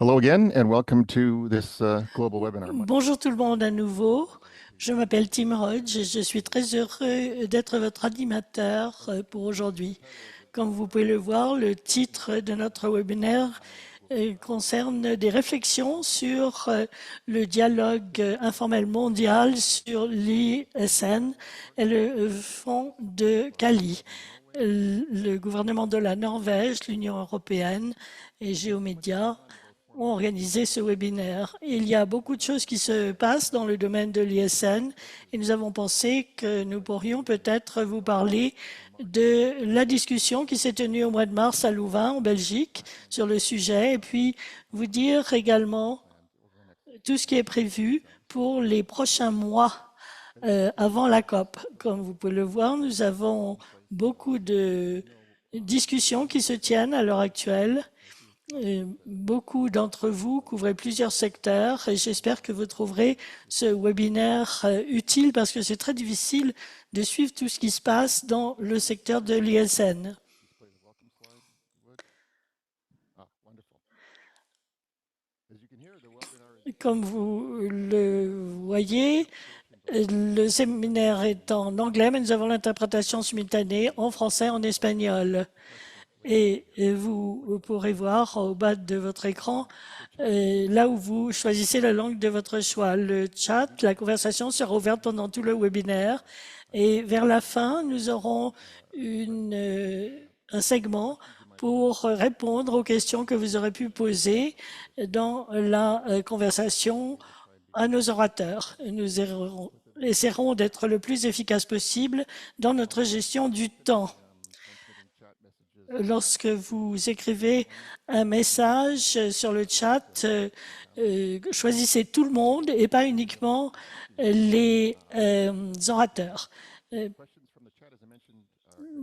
Hello again, and welcome to this global webinar. Bonjour tout le monde à nouveau. Je m'appelle Tim Hodge et je suis très heureux d'être votre animateur pour aujourd'hui. Comme vous pouvez le voir, le titre de notre webinaire concerne des réflexions sur le dialogue informel mondial sur l'ISN et le fonds de Cali. Le gouvernement de la Norvège, l'Union européenne et Géomédia ont organisé ce webinaire. Il y a beaucoup de choses qui se passent dans le domaine de l'ISN et nous avons pensé que nous pourrions peut-être vous parler de la discussion qui s'est tenue au mois de mars à Louvain, en Belgique, sur le sujet, et puis vous dire également tout ce qui est prévu pour les prochains mois avant la COP. Comme vous pouvez le voir, nous avons beaucoup de discussions qui se tiennent à l'heure actuelle. Beaucoup d'entre vous couvrez plusieurs secteurs et j'espère que vous trouverez ce webinaire utile parce que c'est très difficile de suivre tout ce qui se passe dans le secteur de l'ISN. Comme vous le voyez, le séminaire est en anglais, mais nous avons l'interprétation simultanée en français et en espagnol. Et vous pourrez voir au bas de votre écran, là où vous choisissez la langue de votre choix. Le chat, la conversation sera ouverte pendant tout le webinaire. Et vers la fin, nous aurons un segment pour répondre aux questions que vous aurez pu poser dans la conversation à nos orateurs. Nous essaierons d'être le plus efficace possible dans notre gestion du temps. Lorsque vous écrivez un message sur le chat, choisissez tout le monde et pas uniquement les orateurs.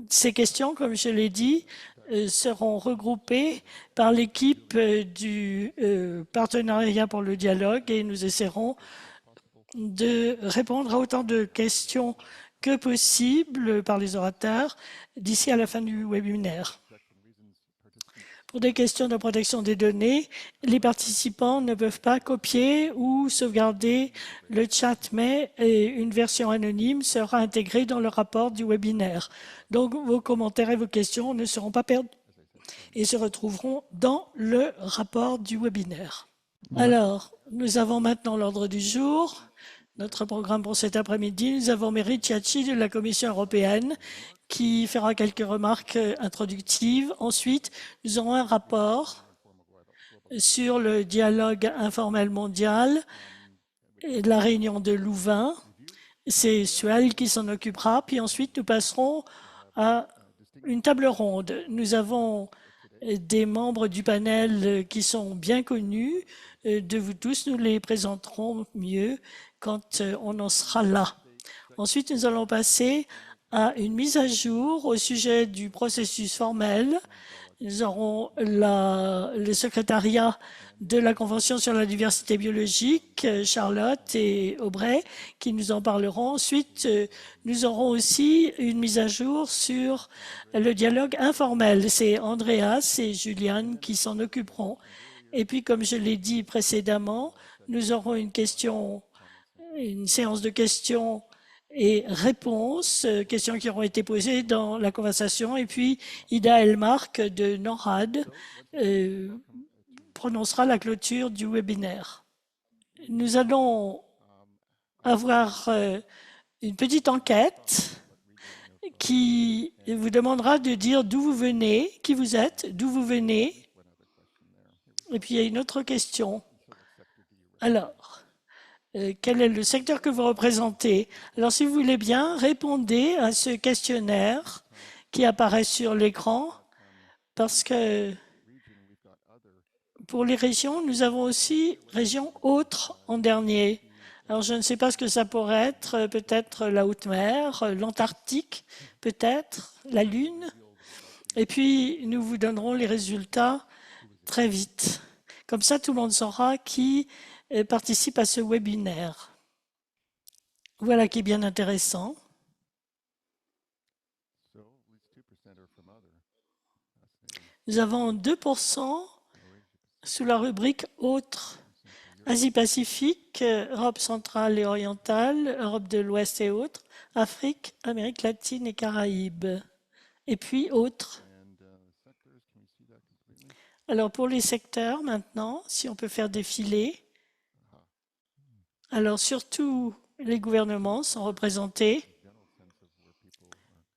Ces questions, comme je l'ai dit, seront regroupées par l'équipe du partenariat pour le dialogue et nous essaierons de répondre à autant de questions que possible par les orateurs d'ici à la fin du webinaire. Pour des questions de protection des données, les participants ne peuvent pas copier ou sauvegarder le chat, mais une version anonyme sera intégrée dans le rapport du webinaire. Donc, vos commentaires et vos questions ne seront pas perdus et se retrouveront dans le rapport du webinaire. Alors, nous avons maintenant l'ordre du jour. Notre programme pour cet après-midi, nous avons Mary Ciacci de la Commission européenne qui fera quelques remarques introductives. Ensuite, nous aurons un rapport sur le dialogue informel mondial et la réunion de Louvain. C'est Suel qui s'en occupera. Puis ensuite, nous passerons à une table ronde. Nous avons des membres du panel qui sont bien connus de vous tous. Nous les présenterons mieux quand on en sera là. Ensuite, nous allons passer à une mise à jour au sujet du processus formel. Nous aurons le secrétariat de la Convention sur la diversité biologique, Charlotte et Aubray, qui nous en parleront. Ensuite, nous aurons aussi une mise à jour sur le dialogue informel. C'est Andreas et Juliane qui s'en occuperont. Et puis, comme je l'ai dit précédemment, nous aurons une séance de questions et réponses, questions qui auront été posées dans la conversation. Et puis, Ida Elmark de NORAD prononcera la clôture du webinaire. Nous allons avoir une petite enquête qui vous demandera de dire d'où vous venez, qui vous êtes, d'où vous venez. Et puis, il y a une autre question. Alors, quel est le secteur que vous représentez? Alors, si vous voulez bien, répondez à ce questionnaire qui apparaît sur l'écran, parce que pour les régions, nous avons aussi régions autres en dernier. Alors, je ne sais pas ce que ça pourrait être, peut-être la haute mer, l'Antarctique, peut-être la Lune. Et puis, nous vous donnerons les résultats très vite. Comme ça, tout le monde saura qui participe à ce webinaire. Voilà qui est bien intéressant. Nous avons 2% sous la rubrique Autres. Asie-Pacifique, Europe centrale et orientale, Europe de l'Ouest et autres, Afrique, Amérique latine et Caraïbes. Et puis Autres. Alors pour les secteurs maintenant, si on peut faire défiler. Alors surtout les gouvernements sont représentés.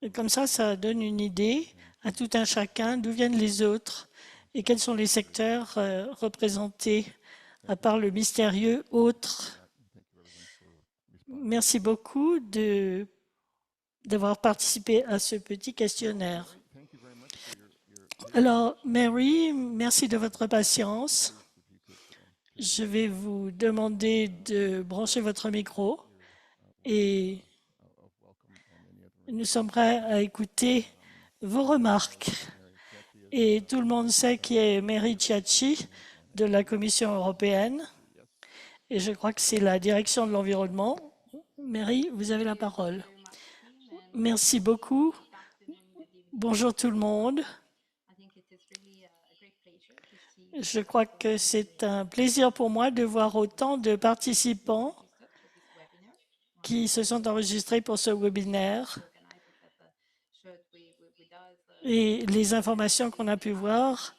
Et comme ça donne une idée à tout un chacun d'où viennent les autres et quels sont les secteurs représentés à part le mystérieux autre. Merci beaucoup d'avoir participé à ce petit questionnaire. Alors, Mary, merci de votre patience. Je vais vous demander de brancher votre micro et nous sommes prêts à écouter vos remarques. Et tout le monde sait qui est Mary Ciacci de la Commission européenne. Et je crois que c'est la direction de l'environnement. Mary, vous avez la parole. Merci beaucoup. Bonjour tout le monde. Je crois que c'est un plaisir pour moi de voir autant de participants qui se sont enregistrés pour ce webinaire. Et les informations qu'on a pu voir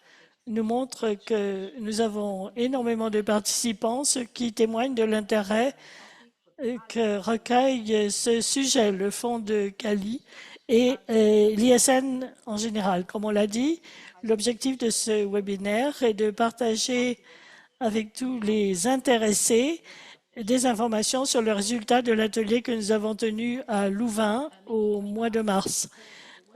nous montrent que nous avons énormément de participants, ce qui témoigne de l'intérêt que recueille ce sujet, le fonds de Cali et l'ISN en général. Comme on l'a dit, l'objectif de ce webinaire est de partager avec tous les intéressés des informations sur le résultat de l'atelier que nous avons tenu à Louvain au mois de mars.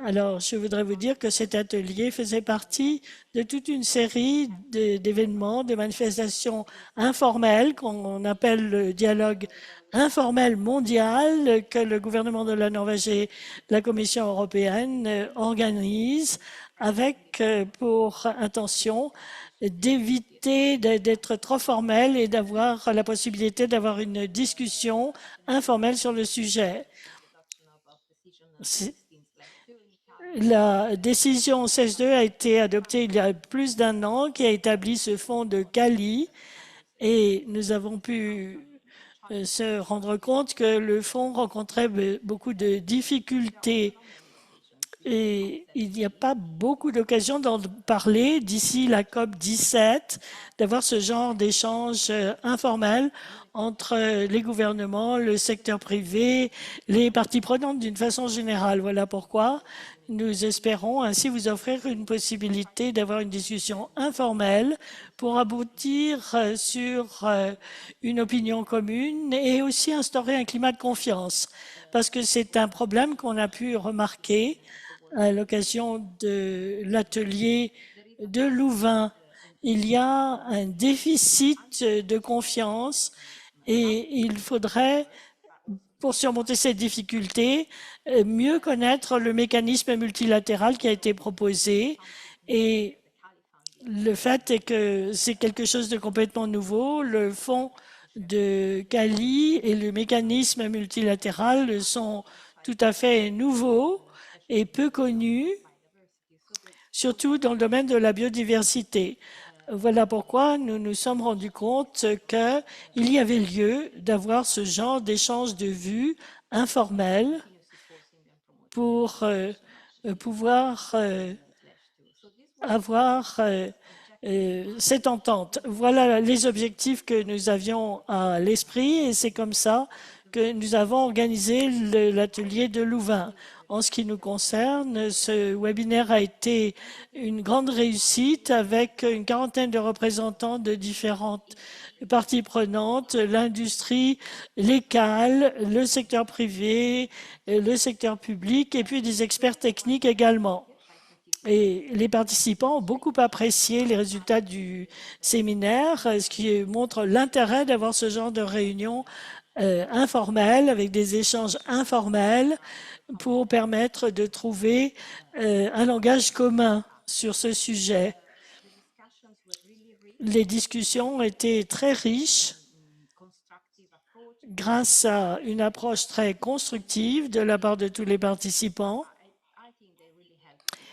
Alors, je voudrais vous dire que cet atelier faisait partie de toute une série d'événements, de manifestations informelles qu'on appelle le dialogue informel mondial que le gouvernement de la Norvège et la Commission européenne organisent avec pour intention d'éviter d'être trop formel et d'avoir la possibilité d'avoir une discussion informelle sur le sujet. La décision 16.2 a été adoptée il y a plus d'un an, qui a établi ce fonds de Cali, et nous avons pu se rendre compte que le fonds rencontrait beaucoup de difficultés. Et il n'y a pas beaucoup d'occasions d'en parler d'ici la COP 17, d'avoir ce genre d'échange informel entre les gouvernements, le secteur privé, les parties prenantes d'une façon générale. Voilà pourquoi nous espérons ainsi vous offrir une possibilité d'avoir une discussion informelle pour aboutir sur une opinion commune et aussi instaurer un climat de confiance. Parce que c'est un problème qu'on a pu remarquer à l'occasion de l'atelier de Louvain. Il y a un déficit de confiance et il faudrait, pour surmonter cette difficulté, mieux connaître le mécanisme multilatéral qui a été proposé. Et le fait est que c'est quelque chose de complètement nouveau. Le fonds de Cali et le mécanisme multilatéral sont tout à fait nouveaux et peu connus, surtout dans le domaine de la biodiversité. Voilà pourquoi nous nous sommes rendus compte qu'il y avait lieu d'avoir ce genre d'échange de vues informel pour pouvoir avoir cette entente. Voilà les objectifs que nous avions à l'esprit et c'est comme ça que nous avons organisé l'atelier de Louvain. En ce qui nous concerne, ce webinaire a été une grande réussite avec une quarantaine de représentants de différentes parties prenantes, l'industrie, les CAL, le secteur privé, le secteur public et puis des experts techniques également. Et les participants ont beaucoup apprécié les résultats du séminaire, ce qui montre l'intérêt d'avoir ce genre de réunion informelle, avec des échanges informels pour permettre de trouver un langage commun sur ce sujet. Les discussions ont été très riches grâce à une approche très constructive de la part de tous les participants.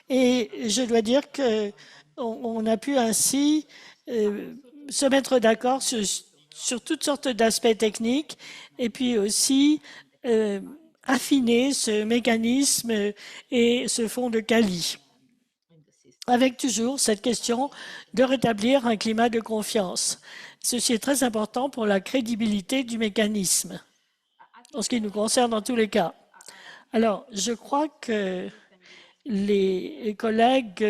Et je dois dire qu'on a pu ainsi se mettre d'accord sur toutes sortes d'aspects techniques et puis aussi affiner ce mécanisme et ce fonds de Cali, avec toujours cette question de rétablir un climat de confiance. Ceci est très important pour la crédibilité du mécanisme, en ce qui nous concerne dans tous les cas. Alors, je crois que les collègues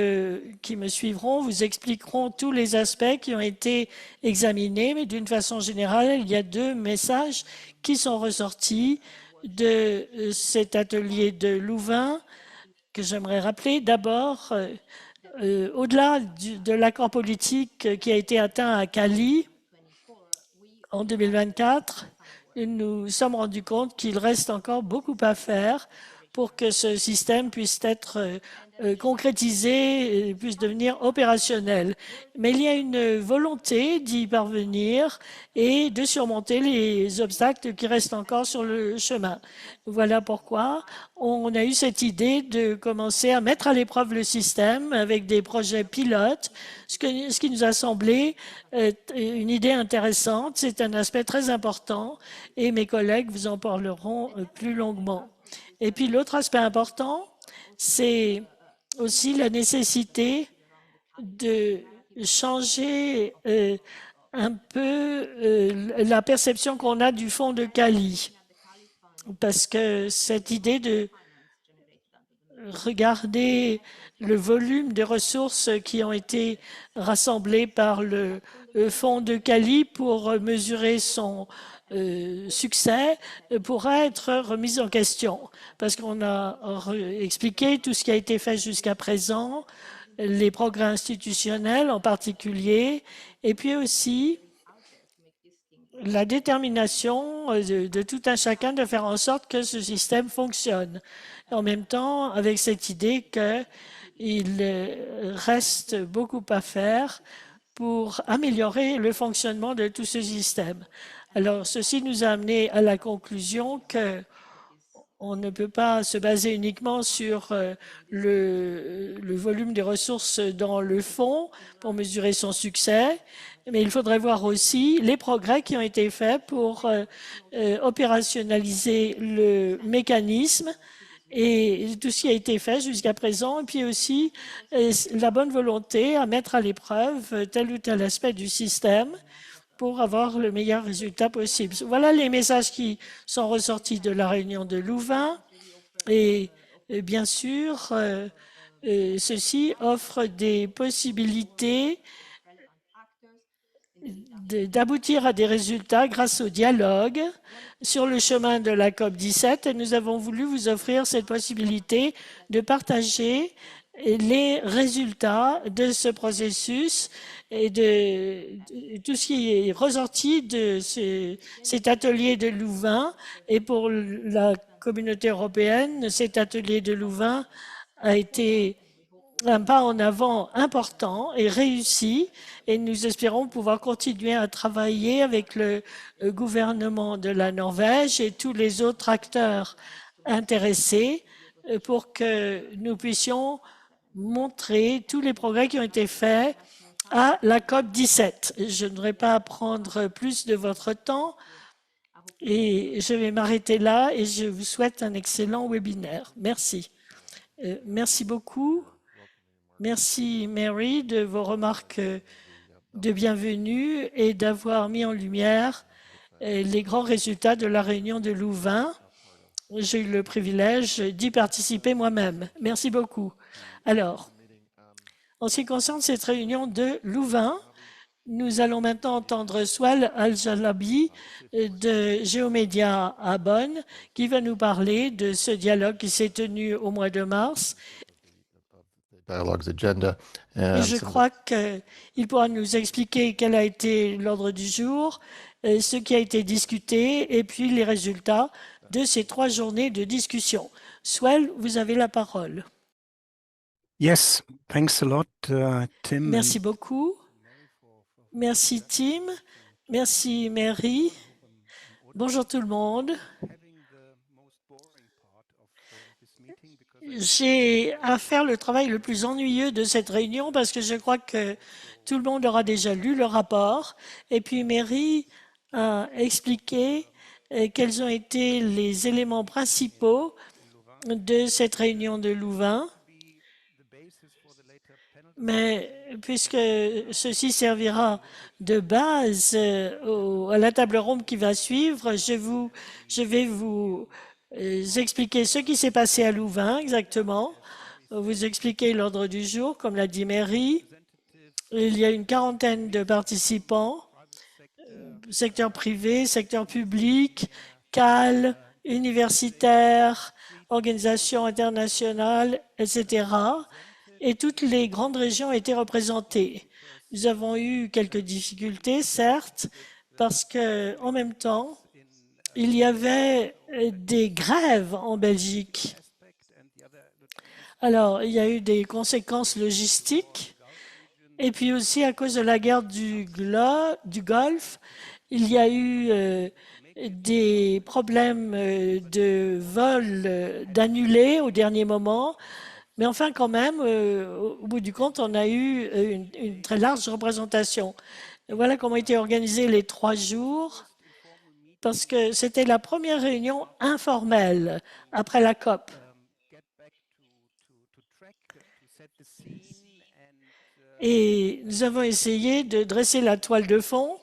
qui me suivront vous expliqueront tous les aspects qui ont été examinés, mais d'une façon générale, il y a deux messages qui sont ressortis de cet atelier de Louvain que j'aimerais rappeler. D'abord, au-delà de l'accord politique qui a été atteint à Cali en 2024, nous nous sommes rendus compte qu'il reste encore beaucoup à faire pour que ce système puisse être concrétisé et puisse devenir opérationnel. Mais il y a une volonté d'y parvenir et de surmonter les obstacles qui restent encore sur le chemin. Voilà pourquoi on a eu cette idée de commencer à mettre à l'épreuve le système avec des projets pilotes, ce qui nous a semblé une idée intéressante. C'est un aspect très important et mes collègues vous en parleront plus longuement. Et puis l'autre aspect important, c'est aussi la nécessité de changer un peu la perception qu'on a du fonds de Cali. Parce que cette idée de regarder le volume de ressources qui ont été rassemblées par le fonds de Cali pour mesurer son succès pourrait être remise en question. Parce qu'on a expliqué tout ce qui a été fait jusqu'à présent, les progrès institutionnels en particulier, et puis aussi la détermination de tout un chacun de faire en sorte que ce système fonctionne. En même temps, avec cette idée qu'il reste beaucoup à faire pour améliorer le fonctionnement de tout ce système. Alors, ceci nous a amené à la conclusion qu'on ne peut pas se baser uniquement sur le volume des ressources dans le fonds pour mesurer son succès, mais il faudrait voir aussi les progrès qui ont été faits pour opérationnaliser le mécanisme et tout ce qui a été fait jusqu'à présent, et puis aussi la bonne volonté à mettre à l'épreuve tel ou tel aspect du système pour avoir le meilleur résultat possible. Voilà les messages qui sont ressortis de la réunion de Louvain. Et bien sûr, ceci offre des possibilités d'aboutir à des résultats grâce au dialogue sur le chemin de la COP17. Et nous avons voulu vous offrir cette possibilité de partager les résultats de ce processus et de tout ce qui est ressorti de cet atelier de Louvain. Et pour la communauté européenne, cet atelier de Louvain a été un pas en avant important et réussi, et nous espérons pouvoir continuer à travailler avec le gouvernement de la Norvège et tous les autres acteurs intéressés pour que nous puissions montrer tous les progrès qui ont été faits à la COP17. Je ne voudrais pas prendre plus de votre temps et je vais m'arrêter là et je vous souhaite un excellent webinaire. Merci. Merci beaucoup. Merci Mary de vos remarques de bienvenue et d'avoir mis en lumière les grands résultats de la réunion de Louvain. J'ai eu le privilège d'y participer moi-même. Merci beaucoup. Alors, en ce qui concerne cette réunion de Louvain, nous allons maintenant entendre Swal Al-Jalabi de Géomédia à Bonn, qui va nous parler de ce dialogue qui s'est tenu au mois de mars. Et je crois qu'il pourra nous expliquer quel a été l'ordre du jour, ce qui a été discuté et puis les résultats de ces 3 journées de discussion. Swell, vous avez la parole. Yes, thanks a lot, Tim. Merci beaucoup. Merci Tim. Merci Mary. Bonjour tout le monde. J'ai à faire le travail le plus ennuyeux de cette réunion parce que je crois que tout le monde aura déjà lu le rapport. Et puis Mary a expliqué quels ont été les éléments principaux de cette réunion de Louvain. Mais puisque ceci servira de base à la table ronde qui va suivre, je vais vous expliquer ce qui s'est passé à Louvain exactement, vous expliquer l'ordre du jour, comme l'a dit Mary. Il y a une quarantaine de participants, secteur privé, secteur public, CAL, universitaire, organisations internationales, etc. Et toutes les grandes régions étaient représentées. Nous avons eu quelques difficultés, certes, parce que en même temps, il y avait des grèves en Belgique. Alors, il y a eu des conséquences logistiques. Et puis aussi, à cause de la guerre du Golfe, il y a eu des problèmes de vol d'annulés au dernier moment. Mais enfin, quand même, au bout du compte, on a eu une très large représentation. Et voilà comment étaient organisés les 3 jours, parce que c'était la première réunion informelle après la COP. Et nous avons essayé de dresser la toile de fond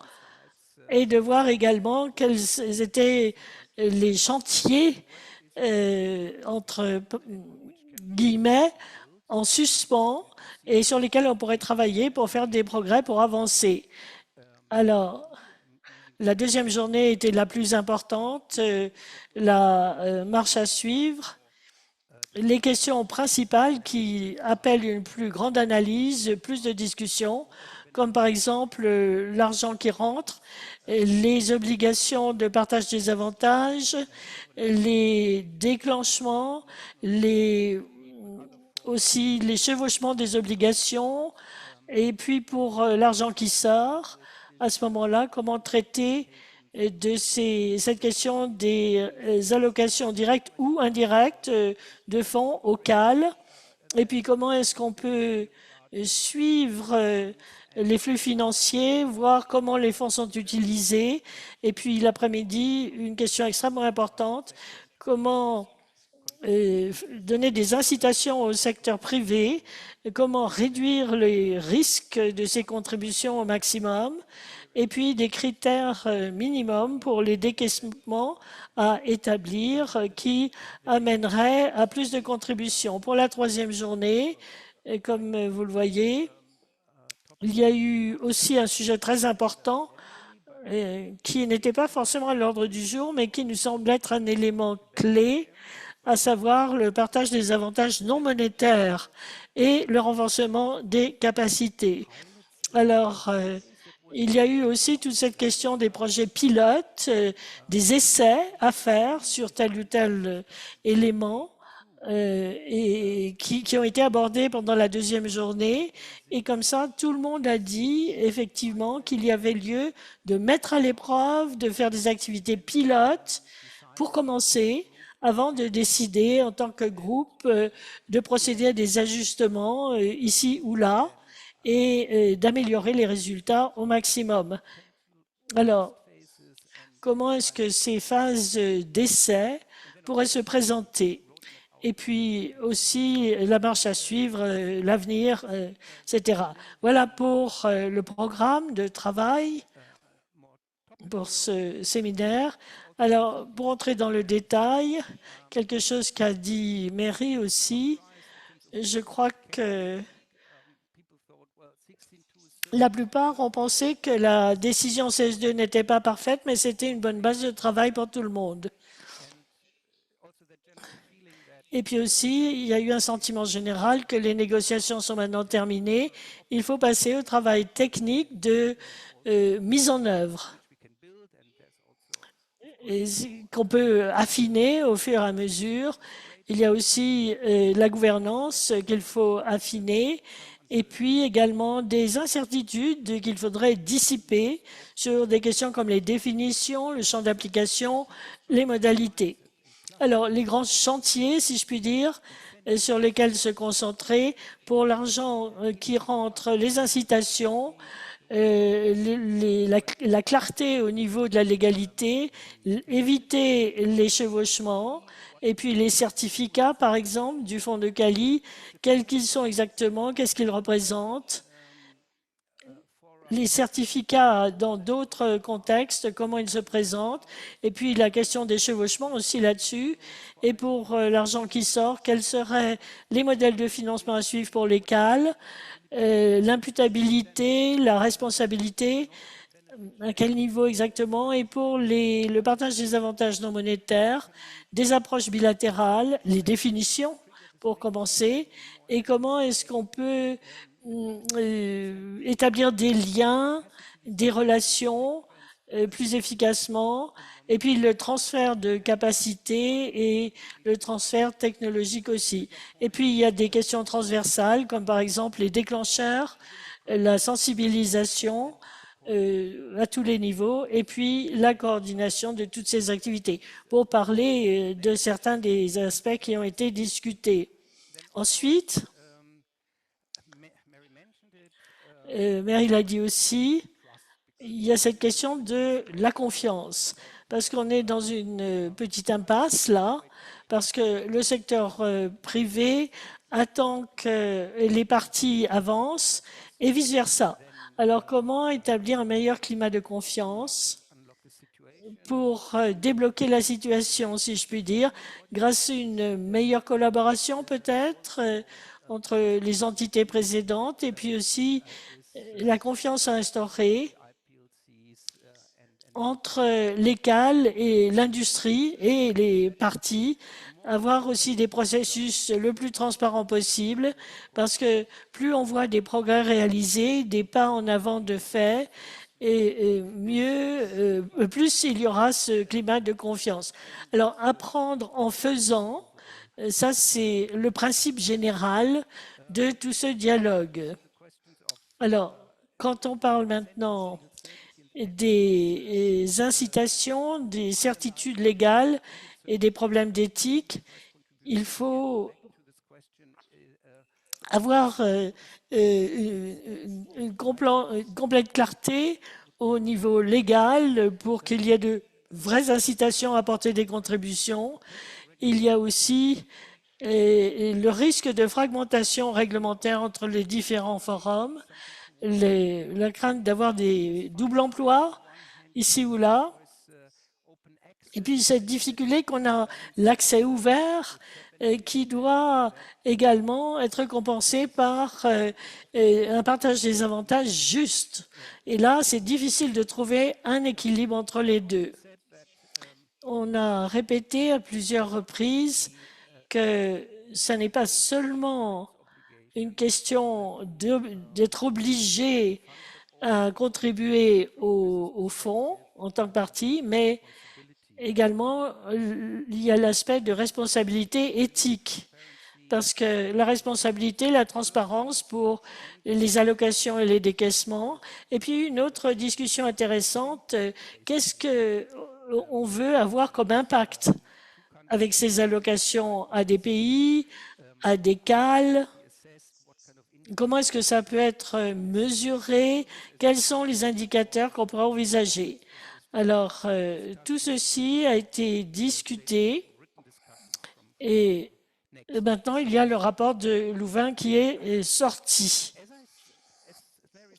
et de voir également quels étaient les chantiers, entre guillemets, en suspens et sur lesquels on pourrait travailler pour faire des progrès, pour avancer. Alors, la deuxième journée était la plus importante, la marche à suivre. Les questions principales qui appellent une plus grande analyse, plus de discussions, comme par exemple l'argent qui rentre, les obligations de partage des avantages, les déclenchements, aussi les chevauchements des obligations, et puis pour l'argent qui sort, à ce moment-là, comment traiter de cette question des allocations directes ou indirectes de fonds au CAL, et puis comment est-ce qu'on peut suivre les flux financiers, voir comment les fonds sont utilisés, et puis l'après-midi, une question extrêmement importante, comment donner des incitations au secteur privé, comment réduire les risques de ces contributions au maximum, et puis des critères minimums pour les décaissements à établir qui amèneraient à plus de contributions. Pour la 3e journée, comme vous le voyez, il y a eu aussi un sujet très important qui n'était pas forcément à l'ordre du jour, mais qui nous semble être un élément clé, à savoir le partage des avantages non monétaires et le renforcement des capacités. Alors, il y a eu aussi toute cette question des projets pilotes, des essais à faire sur tel ou tel élément et qui ont été abordés pendant la 2e journée. Et comme ça, tout le monde a dit effectivement qu'il y avait lieu de mettre à l'épreuve, de faire des activités pilotes pour commencer, avant de décider en tant que groupe de procéder à des ajustements ici ou là et d'améliorer les résultats au maximum. Alors, comment est-ce que ces phases d'essai pourraient se présenter? Et puis aussi la marche à suivre, l'avenir, etc. Voilà pour le programme de travail pour ce séminaire. Alors, pour entrer dans le détail, quelque chose qu'a dit Mary aussi, je crois que la plupart ont pensé que la décision CS2 n'était pas parfaite, mais c'était une bonne base de travail pour tout le monde. Et puis aussi, il y a eu un sentiment général que les négociations sont maintenant terminées. Il faut passer au travail technique de mise en œuvre, qu'on peut affiner au fur et à mesure. Il y a aussi la gouvernance qu'il faut affiner et puis également des incertitudes qu'il faudrait dissiper sur des questions comme les définitions, le champ d'application, les modalités. Alors, les grands chantiers, si je puis dire, sur lesquels se concentrer. Pour l'argent qui rentre, les incitations, la clarté au niveau de la légalité, éviter les chevauchements, et puis les certificats, par exemple, du fonds de Cali, quels qu'ils sont exactement, qu'est-ce qu'ils représentent, les certificats dans d'autres contextes, comment ils se présentent, et puis la question des chevauchements aussi là-dessus. Et pour l'argent qui sort, quels seraient les modèles de financement à suivre pour les CAL, l'imputabilité, la responsabilité, à quel niveau exactement, et pour le partage des avantages non monétaires, des approches bilatérales, les définitions pour commencer, et comment est-ce qu'on peut établir des liens, des relations plus efficacement, et puis le transfert de capacité et le transfert technologique aussi. Et puis il y a des questions transversales, comme par exemple les déclencheurs, la sensibilisation à tous les niveaux, et puis la coordination de toutes ces activités, pour parler de certains des aspects qui ont été discutés. Ensuite, Mary l'a dit aussi, il y a cette question de la confiance, parce qu'on est dans une petite impasse là, parce que le secteur privé attend que les parties avancent et vice-versa. Alors, comment établir un meilleur climat de confiance pour débloquer la situation, si je puis dire, grâce à une meilleure collaboration peut-être entre les entités précédentes et puis aussi la confiance à instaurer entre les CAL et l'industrie et les parties, avoir aussi des processus le plus transparents possible, parce que plus on voit des progrès réalisés, des pas en avant de fait, et mieux, plus il y aura ce climat de confiance. Alors, apprendre en faisant, ça c'est le principe général de tout ce dialogue. Alors, quand on parle maintenant des incitations, des certitudes légales et des problèmes d'éthique, il faut avoir une complète clarté au niveau légal pour qu'il y ait de vraies incitations à apporter des contributions. Il y a aussi le risque de fragmentation réglementaire entre les différents forums, la crainte d'avoir des doubles emplois ici ou là, et puis cette difficulté qu'on a l'accès ouvert qui doit également être compensé par un partage des avantages juste. Et là, c'est difficile de trouver un équilibre entre les deux. On a répété à plusieurs reprises que ce n'est pas seulement une question d'être obligé à contribuer au fonds en tant que partie, mais également il y a l'aspect de responsabilité éthique, parce que la responsabilité, la transparence pour les allocations et les décaissements, et puis une autre discussion intéressante, qu'est-ce qu'on veut avoir comme impact avec ces allocations à des pays, à des CAL, comment est-ce que ça peut être mesuré? Quels sont les indicateurs qu'on pourra envisager? Alors, tout ceci a été discuté et maintenant, il y a le rapport de Louvain qui est sorti.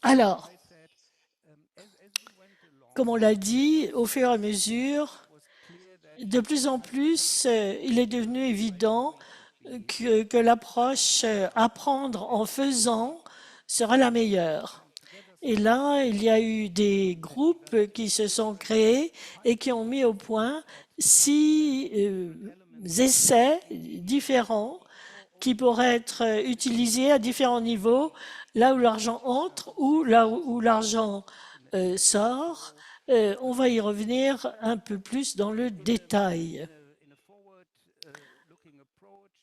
Alors, comme on l'a dit, au fur et à mesure, de plus en plus, il est devenu évident que l'approche apprendre en faisant sera la meilleure. Et là, il y a eu des groupes qui se sont créés et qui ont mis au point 6 essais différents qui pourraient être utilisés à différents niveaux, là où l'argent entre ou là où l'argent sort. On va y revenir un peu plus dans le détail.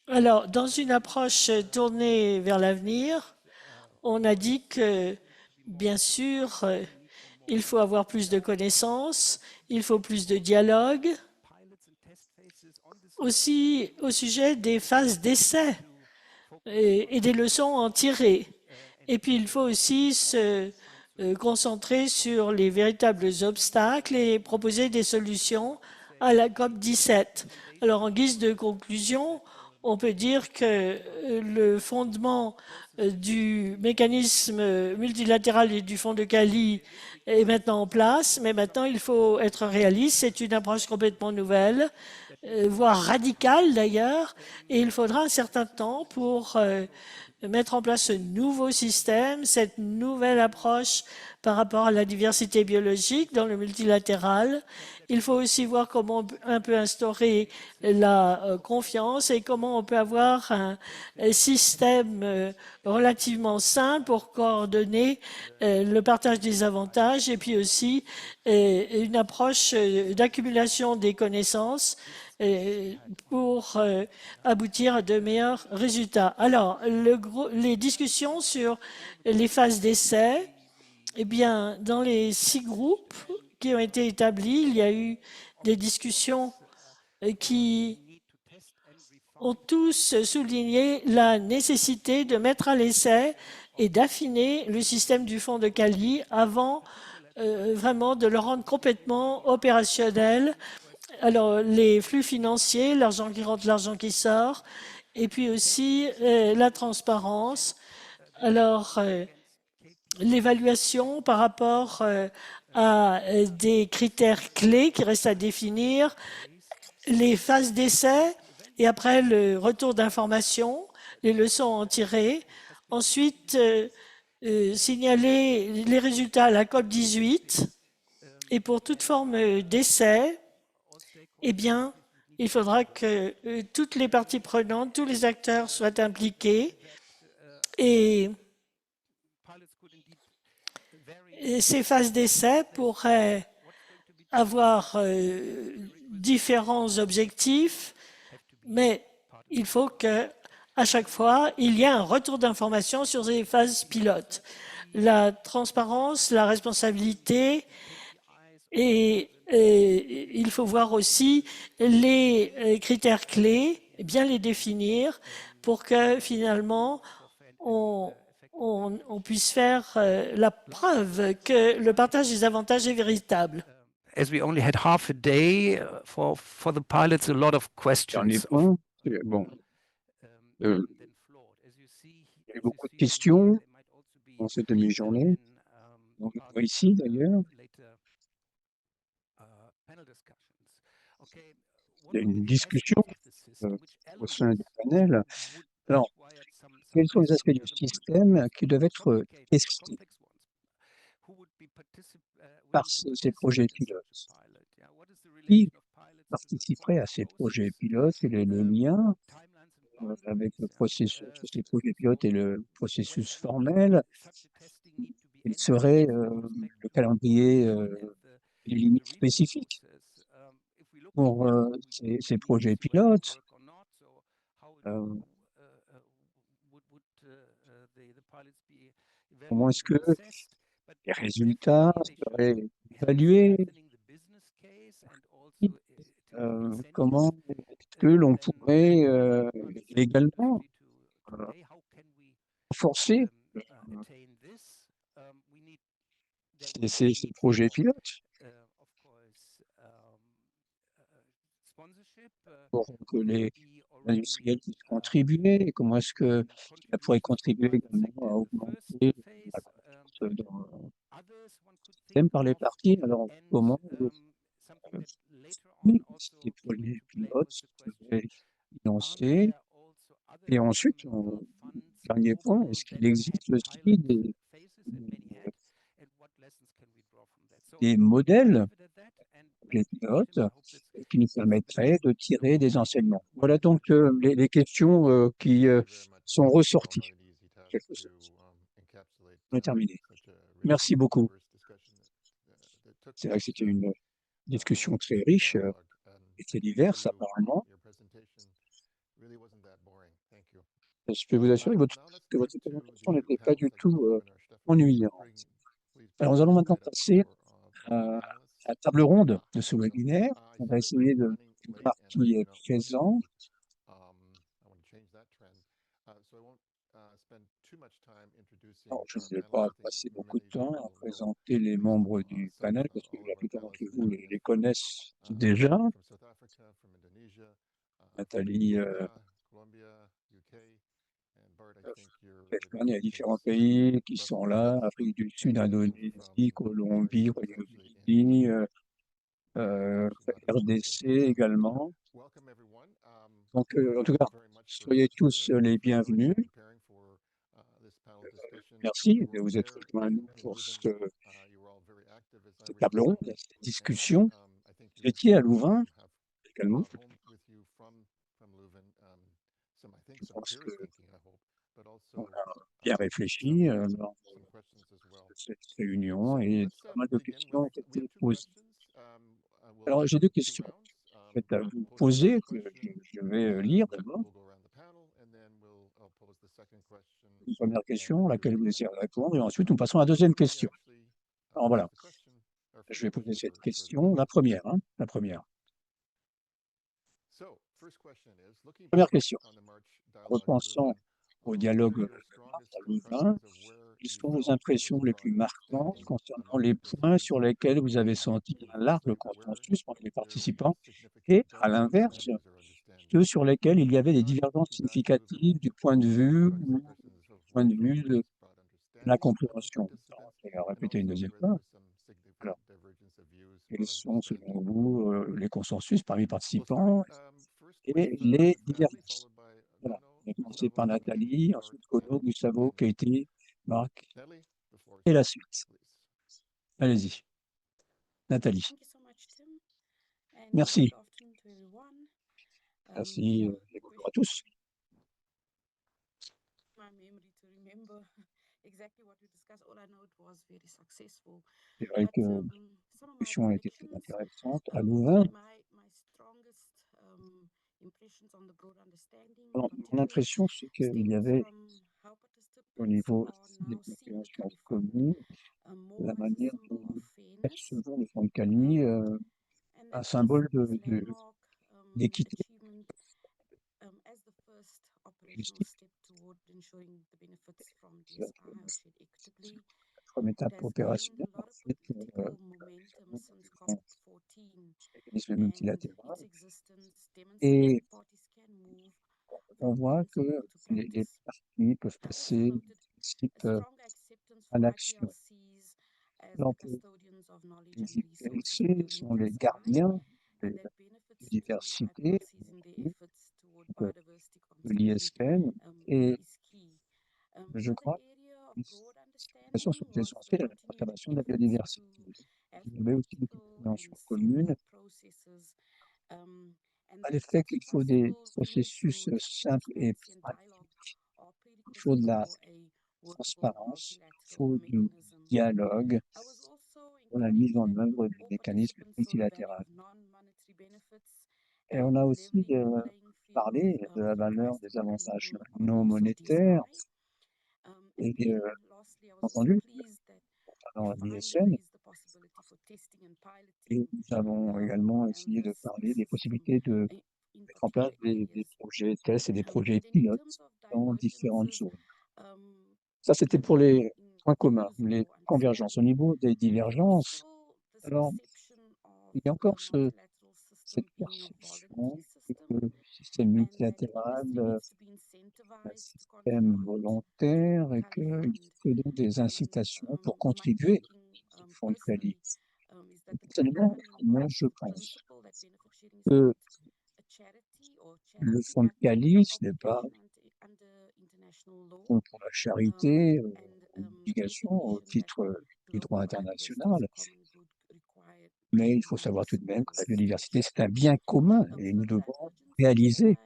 Alors, dans une approche tournée vers l'avenir, on a dit que, bien sûr, il faut avoir plus de connaissances, il faut plus de dialogue. Aussi, au sujet des phases d'essai et des leçons à en tirer. Et puis, il faut aussi se concentrer sur les véritables obstacles et proposer des solutions à la COP17. Alors, en guise de conclusion, on peut dire que le fondement du mécanisme multilatéral et du Fonds de Cali est maintenant en place, mais maintenant il faut être réaliste. C'est une approche complètement nouvelle, voire radicale d'ailleurs, et il faudra un certain temps pour mettre en place ce nouveau système, cette nouvelle approche par rapport à la diversité biologique dans le multilatéral. Il faut aussi voir comment on peut instaurer la confiance et comment on peut avoir un système relativement simple pour coordonner le partage des avantages et puis aussi une approche d'accumulation des connaissances pour aboutir à de meilleurs résultats. Alors, les discussions sur les phases d'essai, eh bien, dans les 6 groupes qui ont été établis, il y a eu des discussions qui ont tous souligné la nécessité de mettre à l'essai et d'affiner le système du fonds de Cali avant vraiment de le rendre complètement opérationnel. Alors, les flux financiers, l'argent qui rentre, l'argent qui sort, et puis aussi la transparence. Alors, l'évaluation par rapport à des critères clés qui restent à définir, les phases d'essai et après le retour d'information, les leçons à en tirer. Ensuite, signaler les résultats à la COP18. Et pour toute forme d'essai, eh bien, il faudra que toutes les parties prenantes, tous les acteurs soient impliqués et ces phases d'essai pourraient avoir différents objectifs, mais il faut que à chaque fois, il y ait un retour d'information sur ces phases pilotes. La transparence, la responsabilité et il faut voir aussi les critères clés, bien les définir pour que finalement on puisse faire la preuve que le partage des avantages est véritable. As we only had half a day for the pilots, a lot of Dernier questions. point, bon, il y a eu beaucoup de questions dans cette demi-journée. Donc, ici d'ailleurs, il y a une discussion au sein du panel. Alors, quels sont les aspects du système qui doivent être testés par ces projets pilotes? Qui participerait à ces projets pilotes? Quel est le lien avec le processus, les projets pilotes et le processus formel? Quel serait le calendrier, les limites spécifiques pour ces projets pilotes? Comment est-ce que les résultats seraient évalués? Comment est-ce que l'on pourrait légalement renforcer ces projets pilotes pour que les industriels puissent contribuer? Comment est-ce que ça pourrait contribuer également à augmenter la confiance dans le système par les parties? Alors, comment ces projets pilotes seraient financés? Et ensuite, dernier point, est-ce qu'il existe aussi des modèles de pilotes qui nous permettraient de tirer des enseignements? Voilà donc les questions qui sont ressorties. Quelque chose. On a terminé. Merci beaucoup. C'est vrai que c'était une discussion très riche et très diverse apparemment. Je peux vous assurer que votre présentation n'était pas du tout ennuyante. Alors, nous allons maintenant passer à la table ronde de ce webinaire. On va essayer de voir qui est présent. Non, je ne vais pas passer beaucoup de temps à présenter les membres du panel parce que la plupart d'entre vous les connaissent déjà. Nathalie, il y a différents pays qui sont là, Afrique du Sud, Indonésie, Colombie, Royaume-Uni, RDC également. Donc, en tout cas, soyez tous les bienvenus. Merci de vous être rejoints à nous pour cette table ronde, cette discussion. Vous étiez à Louvain également. Je pense qu'on a bien réfléchi lors de cette réunion et pas mal de questions ont été posées. Alors, j'ai deux questions à vous poser que je vais lire d'abord. Une première question à laquelle vous essayez de répondre et ensuite nous passons à la deuxième question. Alors voilà, je vais poser cette question, la première. Première question. Repensant au dialogue à Louvain, quelles sont vos impressions les plus marquantes concernant les points sur lesquels vous avez senti un large consensus parmi les participants et, à l'inverse, ceux sur lesquels il y avait des divergences significatives du point de vue ou du point de vue de la compréhension? Alors, je vais répéter une deuxième fois. Alors, quels sont, selon vous, les consensus parmi les participants et les divergences? Voilà. On va commencer par Nathalie, ensuite Kono, Gustavo, Katie, Marc, et la suite. Allez-y. Nathalie. Merci. Merci et bonjour à tous. C'est vrai que la discussion a été très intéressante. À Louvain, alors, mon impression, c'est qu'il y avait, au niveau des compréhensions communes, la manière dont nous percevons le Fonds de Cali, un symbole d'équité, justice. C'est la première étape opérationnelle, en fait, mécanisme multilatéral. Et on voit que les parties peuvent passer du principe à l'action. Donc, les IPLC sont les gardiens de la biodiversité de l'ISN et je crois que les sont essentielles à la conservation de la biodiversité. Il y avait aussi des compréhensions communes à l'effet qu'il faut des processus simples et pratiques. Il faut de la transparence, il faut du dialogue pour la mise en œuvre des mécanismes multilatéraux. Et on a aussi parlé de la valeur des avantages non monétaires et entendu dans l'ISN. Et nous avons également essayé de parler des possibilités de mettre en place des projets tests et des projets pilotes dans différentes zones. Ça, c'était pour les points communs, les convergences. Au niveau des divergences, alors, il y a encore cette perception que le système multilatéral est un système volontaire et qu'il faut donc des incitations pour contribuer au Fonds de Cali. Personnellement, moi, je pense que le Fonds de Cali, ce n'est pas un fonds pour la charité, une obligation au titre du droit international, mais il faut savoir tout de même que la biodiversité, c'est un bien commun et nous devons réaliser,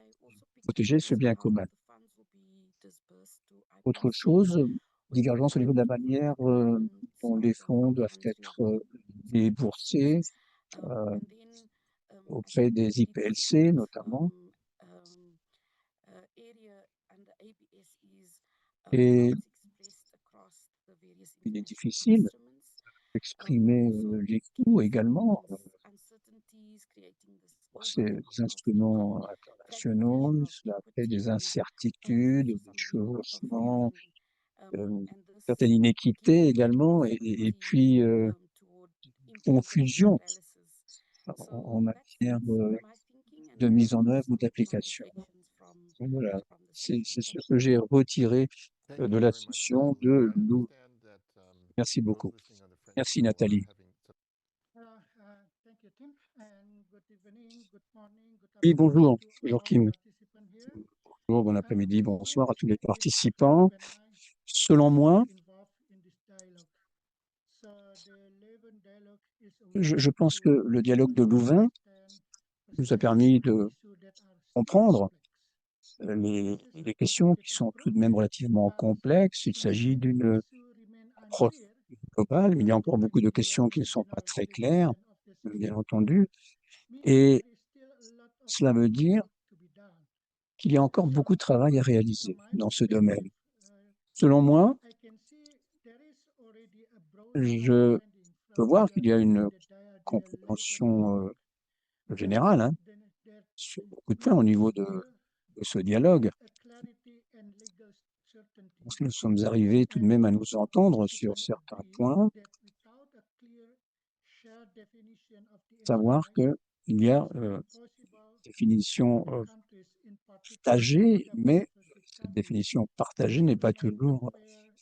protéger ce bien commun. Autre chose, divergence au niveau de la manière dont les fonds doivent être déboursés auprès des IPLC notamment. Et il est difficile d'exprimer les coûts également pour ces instruments internationaux. Cela fait des incertitudes, des chevauchements certaine inéquité également et puis confusion en matière de mise en œuvre ou d'application. Voilà, c'est ce que j'ai retiré de la session de nous. Merci beaucoup. Merci Nathalie. Oui, bonjour, bonjour Kim. Bonjour, bon après-midi, bonsoir à tous les participants. Selon moi, je pense que le dialogue de Louvain nous a permis de comprendre les questions qui sont tout de même relativement complexes. Il s'agit d'une approche globale, mais il y a encore beaucoup de questions qui ne sont pas très claires, bien entendu. Et cela veut dire qu'il y a encore beaucoup de travail à réaliser dans ce domaine. Selon moi, je peux voir qu'il y a une compréhension générale hein, sur beaucoup de points au niveau de ce dialogue. Je pense que nous sommes arrivés tout de même à nous entendre sur certains points, savoir qu'il y a une définition partagée, mais cette définition partagée n'est pas toujours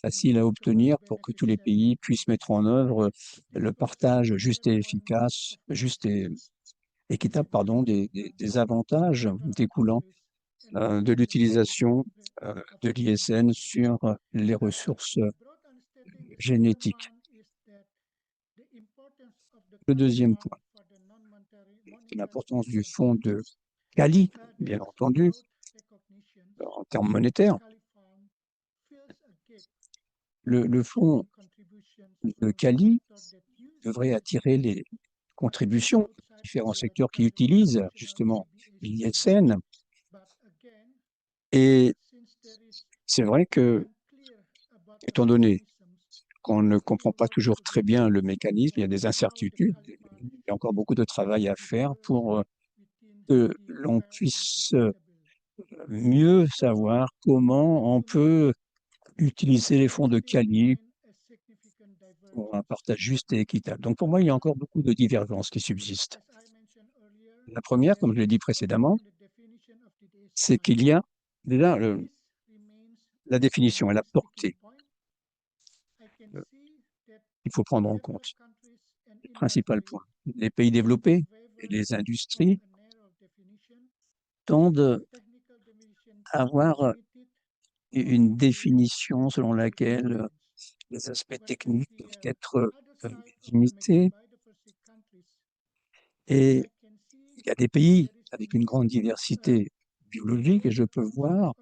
facile à obtenir pour que tous les pays puissent mettre en œuvre le partage juste et efficace, juste et équitable, pardon, des avantages découlant de l'utilisation de l'ISN sur les ressources génétiques. Le deuxième point, c'est l'importance du fonds de Cali, bien entendu, en termes monétaires. Le fonds de Cali devrait attirer les contributions de différents secteurs qui utilisent justement l'ISN. Et c'est vrai que, étant donné qu'on ne comprend pas toujours très bien le mécanisme, il y a des incertitudes, il y a encore beaucoup de travail à faire pour que l'on puisse mieux savoir comment on peut utiliser les fonds de Cali pour un partage juste et équitable. Donc pour moi, il y a encore beaucoup de divergences qui subsistent. La première, comme je l'ai dit précédemment, c'est qu'il y a déjà la définition et la portée qu'il faut prendre en compte. Le principal point. Les pays développés et les industries tendent à avoir une définition selon laquelle les aspects techniques doivent être limités. Et il y a des pays avec une grande diversité biologique et je peux voir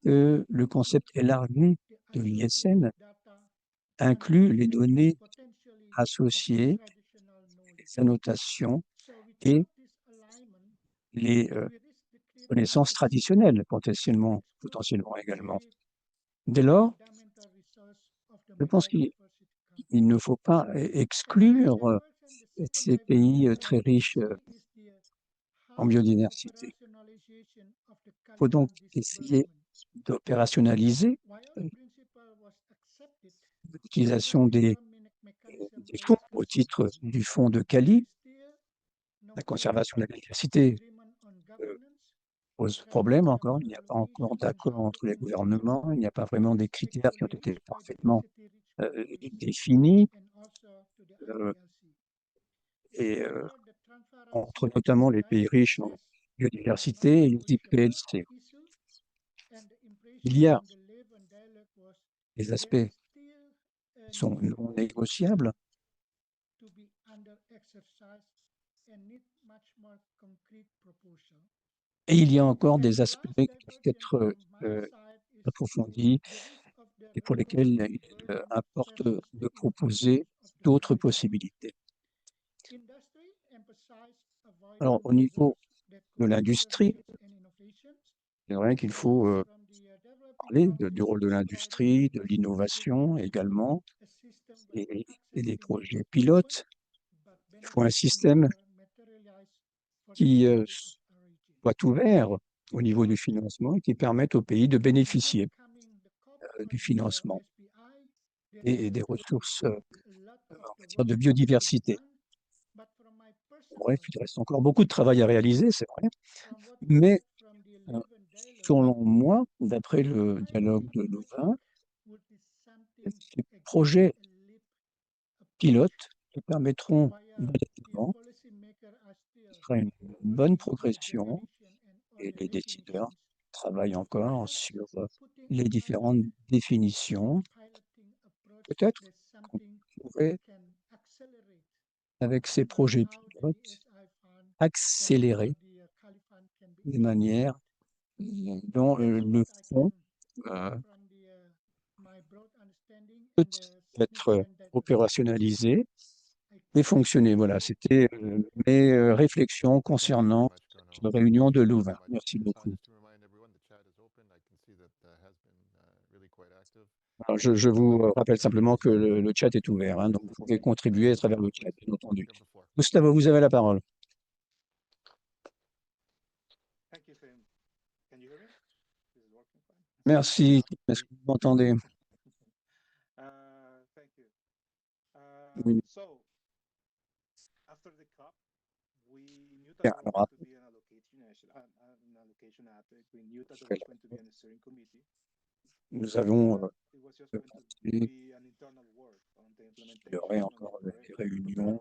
que le concept élargi de l'ISN inclut les données associées, les annotations et les connaissances traditionnelles potentiellement également. Dès lors, je pense qu'il ne faut pas exclure ces pays très riches en biodiversité. Il faut donc essayer d'opérationnaliser l'utilisation des fonds au titre du fonds de Cali. La conservation de la biodiversité pose problème encore. Il n'y a pas encore d'accord entre les gouvernements. Il n'y a pas vraiment des critères qui ont été parfaitement définis. Entre notamment les pays riches en biodiversité et les IPLC. Il y a des aspects qui sont non négociables. Et il y a encore des aspects qui doivent être approfondis et pour lesquels il importe de proposer d'autres possibilités. Alors, au niveau de l'industrie, c'est vrai qu'il faut parler du rôle de l'industrie, de l'innovation également, et des projets pilotes. Il faut un système qui soit ouvert au niveau du financement et qui permette aux pays de bénéficier du financement et des ressources en matière de biodiversité. Bref, il reste encore beaucoup de travail à réaliser, c'est vrai, mais euh, selon moi, d'après le dialogue de Louvain, ces projets pilotes qui permettront d'aller de l'avant. Ce sera une bonne progression et les décideurs travaillent encore sur les différentes définitions. Peut-être qu'on pourrait, avec ces projets pilotes, accélérer les manières dont le fonds euh, peut être opérationnalisé et fonctionner. Voilà, c'était mes réflexions concernant la réunion de Louvain. Merci beaucoup. Alors, je vous rappelle simplement que le chat est ouvert, hein, donc vous pouvez contribuer à travers le chat, bien entendu. Gustavo, vous avez la parole. Merci. Est-ce que vous m'entendez? Oui. Bien, alors, après, nous avons il y aurait encore des réunions,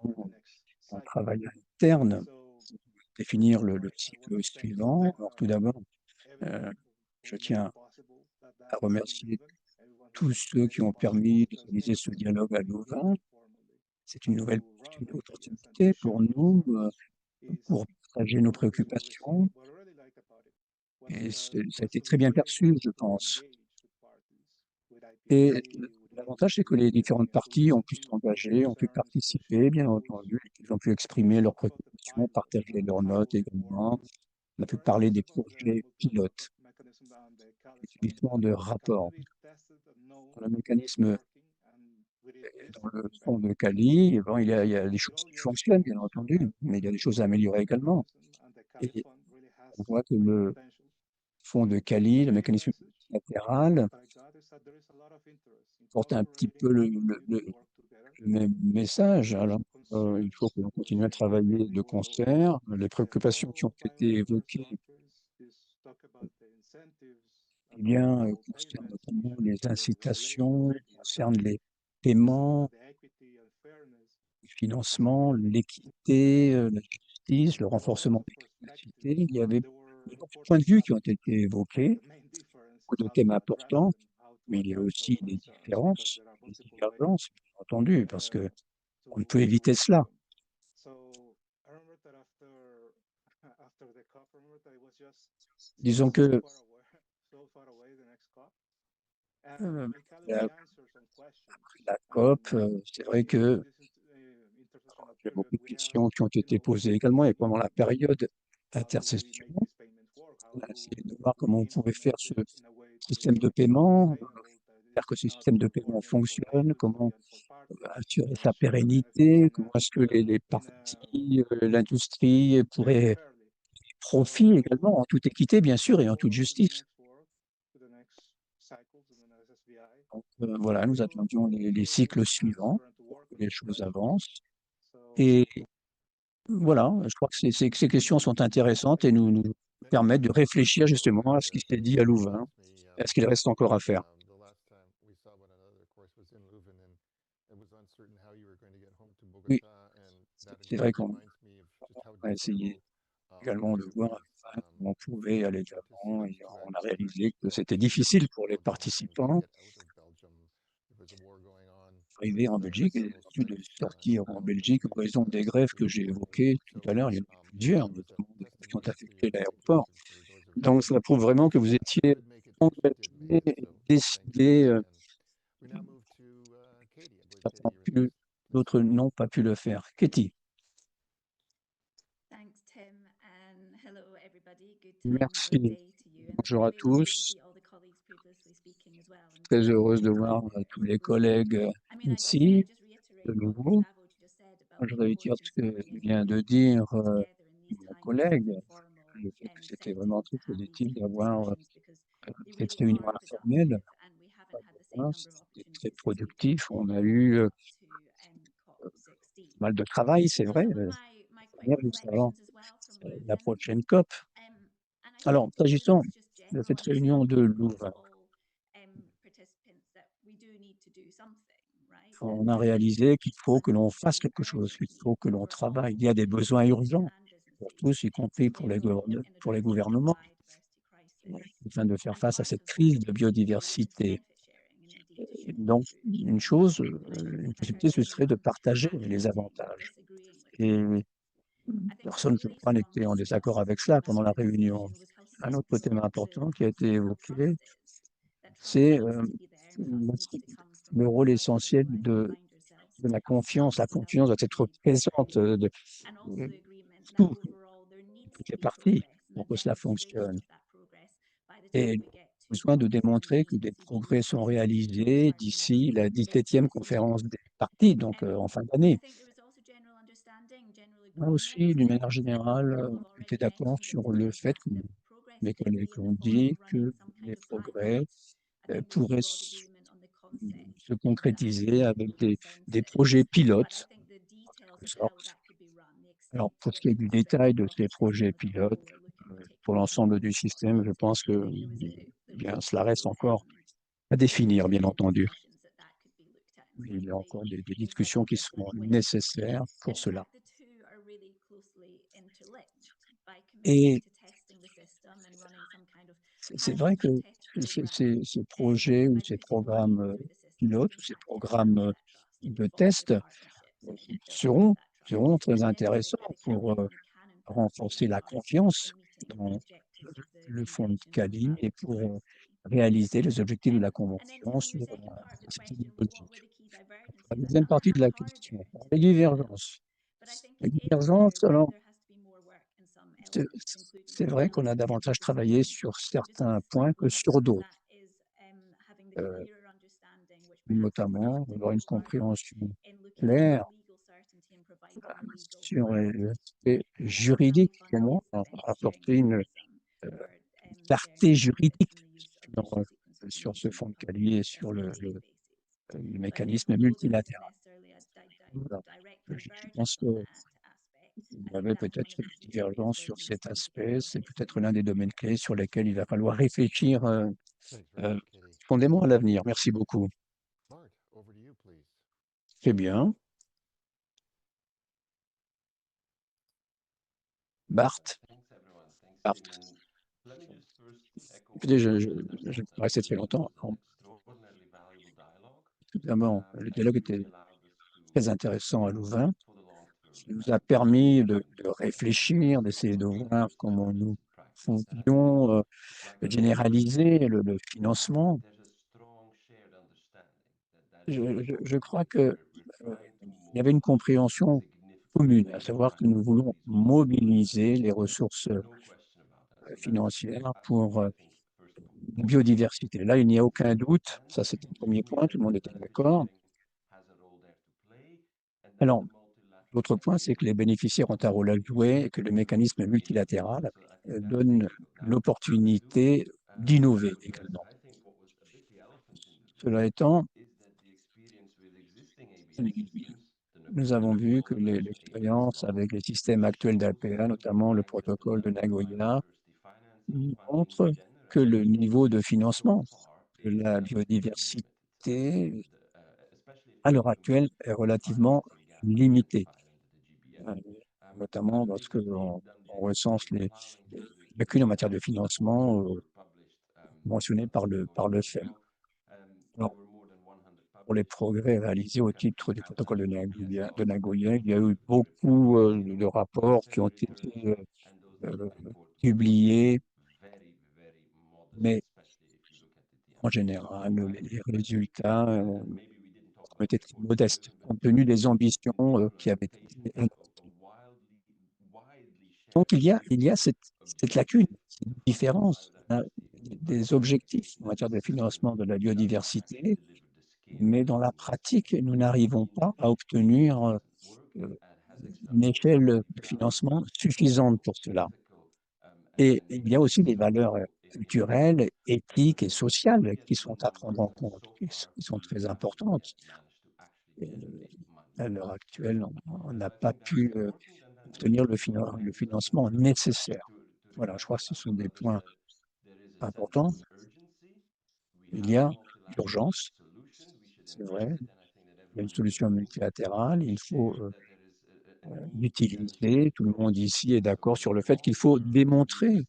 un travail interne pour définir le cycle suivant. Alors, tout d'abord, je tiens à remercier tous ceux qui ont permis d'organiser ce dialogue à Louvain. C'est une nouvelle opportunité pour nous, pour partager nos préoccupations. Et ça a été très bien perçu, je pense. Et l'avantage, c'est que les différentes parties ont pu s'engager, ont pu participer, bien entendu. Ils ont pu exprimer leurs préoccupations, partager leurs notes également. On a pu parler des projets pilotes, l'établissement de rapports. Dans le mécanisme, dans le fonds de Cali, bon, il y a des choses qui fonctionnent, bien entendu, mais il y a des choses à améliorer également. Et on voit que le fonds de Cali, le mécanisme latéral, porte un petit peu le même message. Alors, il faut que l'on continue à travailler de concert. Les préoccupations qui ont été évoquées eh bien, concernent notamment les incitations, concernent les paiements, le financement, l'équité, la justice, le renforcement des capacités. Il y avait beaucoup de points de vue qui ont été évoqués, beaucoup de thèmes importants, mais il y a aussi des différences, des divergences, bien entendu, parce que on ne peut éviter cela. Disons que la, la COP, c'est vrai que il y a beaucoup de questions qui ont été posées également, et pendant la période d'intercession, on a essayé de voir comment on pouvait faire ce système de paiement, faire que ce système de paiement fonctionne, comment assurer sa pérennité, comment est-ce que les parties, l'industrie pourraient profiter également en toute équité, bien sûr, et en toute justice. Donc, voilà, nous attendions les cycles suivants pour que les choses avancent. Et voilà, je crois que ces questions sont intéressantes et nous permettent de réfléchir justement à ce qui s'est dit à Louvain, à ce qu'il reste encore à faire. Oui, c'est vrai qu'on a essayé également de voir comment on pouvait aller de l'avant et on a réalisé que c'était difficile pour les participants d'arriver en Belgique et surtout de sortir en Belgique en raison des grèves que j'ai évoquées tout à l'heure. Il y en a eu plusieurs, notamment des grèves qui ont affecté l'aéroport. Donc, ça prouve vraiment que vous étiez engagé et décidé. Certains ont pu, d'autres n'ont pas pu le faire. Katie. Merci. Bonjour à tous. Très heureuse de voir tous les collègues ici de nouveau. Je voudrais dire ce que vient de dire mon collègue, le fait que c'était vraiment très positif d'avoir cette réunion informelle, hein, c'était très productif. On a eu pas mal de travail, c'est vrai, juste avant la prochaine COP. Alors, s'agissant de cette réunion de Louvain, on a réalisé qu'il faut que l'on fasse quelque chose, qu'il faut que l'on travaille. Il y a des besoins urgents pour tous, y compris pour les gouvernements, afin de faire face à cette crise de biodiversité. Donc, une possibilité, ce serait de partager les avantages. Et personne, je crois, n'était en désaccord avec cela pendant la réunion. Un autre thème important qui a été évoqué, c'est le rôle essentiel de la confiance. La confiance doit être présente de tout- toutes les parties pour que cela fonctionne. Et besoin de démontrer que des progrès sont réalisés d'ici la 17e conférence des parties, donc en fin d'année. Là aussi, d'une manière générale, on était d'accord sur le fait que mes collègues ont dit que les progrès pourraient se concrétiser avec des projets pilotes, en quelque sorte. Alors, pour ce qui est du détail de ces projets pilotes, pour l'ensemble du système, je pense que bien, cela reste encore à définir, bien entendu. Il y a encore des discussions qui seront nécessaires pour cela. Et c'est vrai que ces projets ou ces programmes pilotes ou ces programmes de test seront, seront très intéressants pour renforcer la confiance dans le fonds de Caline et pour réaliser les objectifs de la Convention sur la diversité biologique. La deuxième partie de la question, les divergences. Les divergences, alors, c'est c'est vrai qu'on a davantage travaillé sur certains points que sur d'autres, notamment avoir une compréhension claire sur l'aspect juridique, comment apporter une clarté juridique sur ce fonds de Cali et sur le mécanisme multilatéral. Voilà. Je pense qu'il y avait peut-être une divergence sur cet aspect. C'est peut-être l'un des domaines clés sur lesquels il va falloir réfléchir profondément à l'avenir. Merci beaucoup. Très bien. Bart. Bart. Écoutez, je ne vais pas rester très longtemps. Évidemment, le dialogue était très intéressant à Louvain. Ça nous a permis de réfléchir, d'essayer de voir comment nous pouvions généraliser le financement. Je crois que il y avait une compréhension commune, à savoir que nous voulons mobiliser les ressources financières pour la biodiversité. Là, il n'y a aucun doute, ça c'est le premier point, tout le monde était d'accord. Alors, l'autre point, c'est que les bénéficiaires ont un rôle à jouer et que le mécanisme multilatéral donne l'opportunité d'innover également. Cela étant, nous avons vu que l'expérience avec les systèmes actuels d'APA, notamment le protocole de Nagoya, montre que le niveau de financement de la biodiversité, à l'heure actuelle, est relativement limité, notamment lorsque l'on recense les lacunes en matière de financement mentionnées par le FEM. Alors, pour les progrès réalisés au titre du protocole de Nagoya, il y a eu beaucoup de rapports qui ont été publiés, mais en général, les résultats ont été très modestes, compte tenu des ambitions qui avaient été énoncées. Donc, il y a cette lacune, cette différence des objectifs en matière de financement de la biodiversité, mais dans la pratique, nous n'arrivons pas à obtenir une échelle de financement suffisante pour cela. Et il y a aussi des valeurs culturelles, éthiques et sociales qui sont à prendre en compte, qui sont très importantes. Et, à l'heure actuelle, on n'a pas pu obtenir le financement nécessaire. Voilà, je crois que ce sont des points importants. Il y a urgence, c'est vrai. Il y a une solution multilatérale. Il faut l'utiliser. Tout le monde ici est d'accord sur le fait qu'il faut démontrer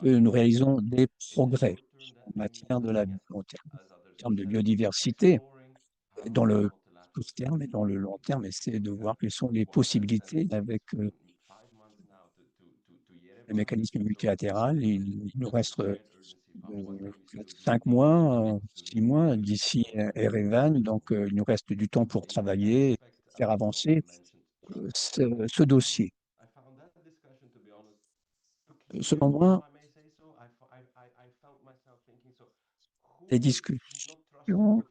que nous réalisons des progrès en matière de la long terme, en termes de biodiversité, dans le court terme et dans le long terme, essayer de voir quelles sont les possibilités avec le mécanisme multilatéral. Il nous reste 5 mois, 6 mois d'ici Erevan, donc il nous reste du temps pour travailler, faire avancer ce dossier. Selon moi, les discussions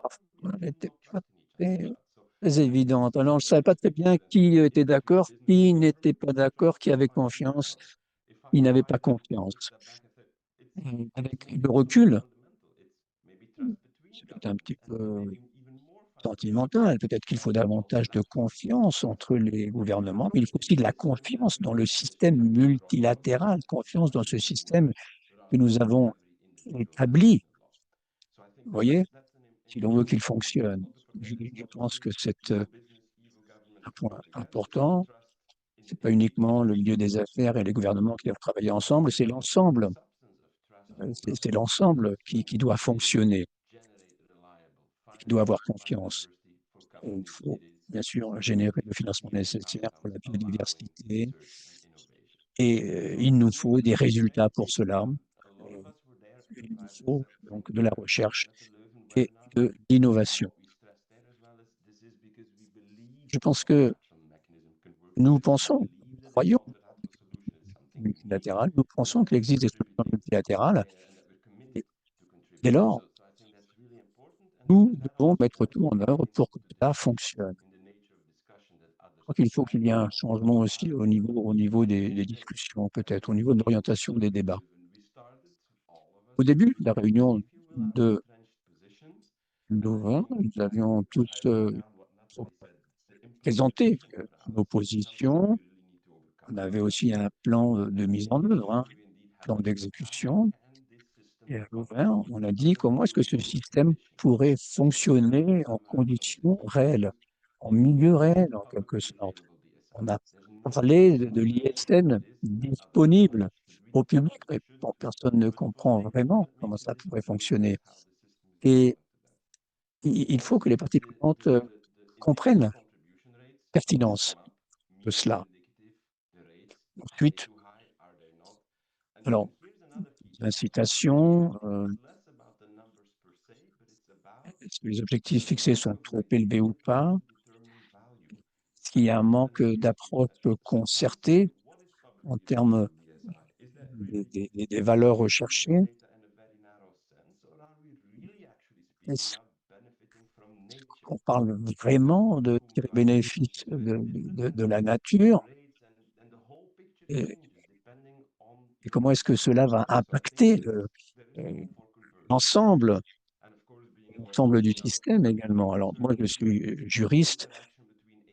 parfois n'étaient pas très évidentes. Alors, je ne savais pas très bien qui était d'accord, qui n'était pas d'accord, qui avait confiance, qui n'avait pas confiance. Avec le recul, c'est peut-être un petit peu sentimental. Peut-être qu'il faut davantage de confiance entre les gouvernements, mais il faut aussi de la confiance dans le système multilatéral, confiance dans ce système que nous avons établi. Vous voyez, si l'on veut qu'il fonctionne. Je pense que c'est un point important. Ce n'est pas uniquement le milieu des affaires et les gouvernements qui doivent travailler ensemble, c'est l'ensemble. C'est l'ensemble qui doit fonctionner, qui doit avoir confiance. Et il faut bien sûr générer le financement nécessaire pour la biodiversité et il nous faut des résultats pour cela. Il nous faut donc de la recherche et de l'innovation. Je pense que nous pensons, nous croyons multilatérales, nous pensons qu'il existe des solutions multilatérales et dès lors, nous devons mettre tout en œuvre pour que cela fonctionne. Je crois qu'il faut qu'il y ait un changement aussi au niveau des discussions, peut-être, au niveau de l'orientation des débats. Au début de la réunion de Louvain, nous avions tous présenté nos positions. On avait aussi un plan de mise en œuvre, plan d'exécution. Et à Louvain, on a dit comment est-ce que ce système pourrait fonctionner en conditions réelles, en milieu réel en quelque sorte. On a parlé de l'ISN disponible au public, mais bon, personne ne comprend vraiment comment ça pourrait fonctionner. Et il faut que les parties prenantes comprennent la pertinence de cela. Ensuite, alors, l'incitation, est-ce que les objectifs fixés sont trop élevés ou pas? Est-ce qu'il y a un manque d'approche concertée en termes des valeurs recherchées? Est-ce qu'on parle vraiment de tirer bénéfice de la nature? Et comment est-ce que cela va impacter l'ensemble du système également? Alors moi, je suis juriste,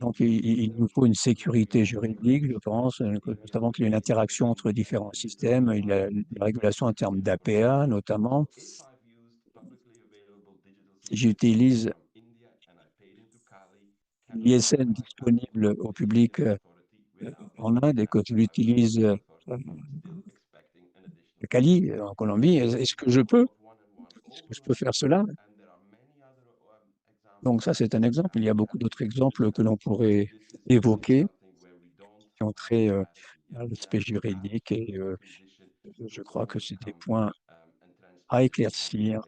donc il nous faut une sécurité juridique, je pense. Nous savons qu'il y a une interaction entre différents systèmes. Il y a la régulation en termes d'APA, notamment. Si j'utilise l'ISN disponible au public en Inde et que je l'utilise à Cali, en Colombie, est-ce que je peux faire cela? Donc ça, c'est un exemple. Il y a beaucoup d'autres exemples que l'on pourrait évoquer qui ont trait à l'aspect juridique et je crois que c'est des points à éclaircir,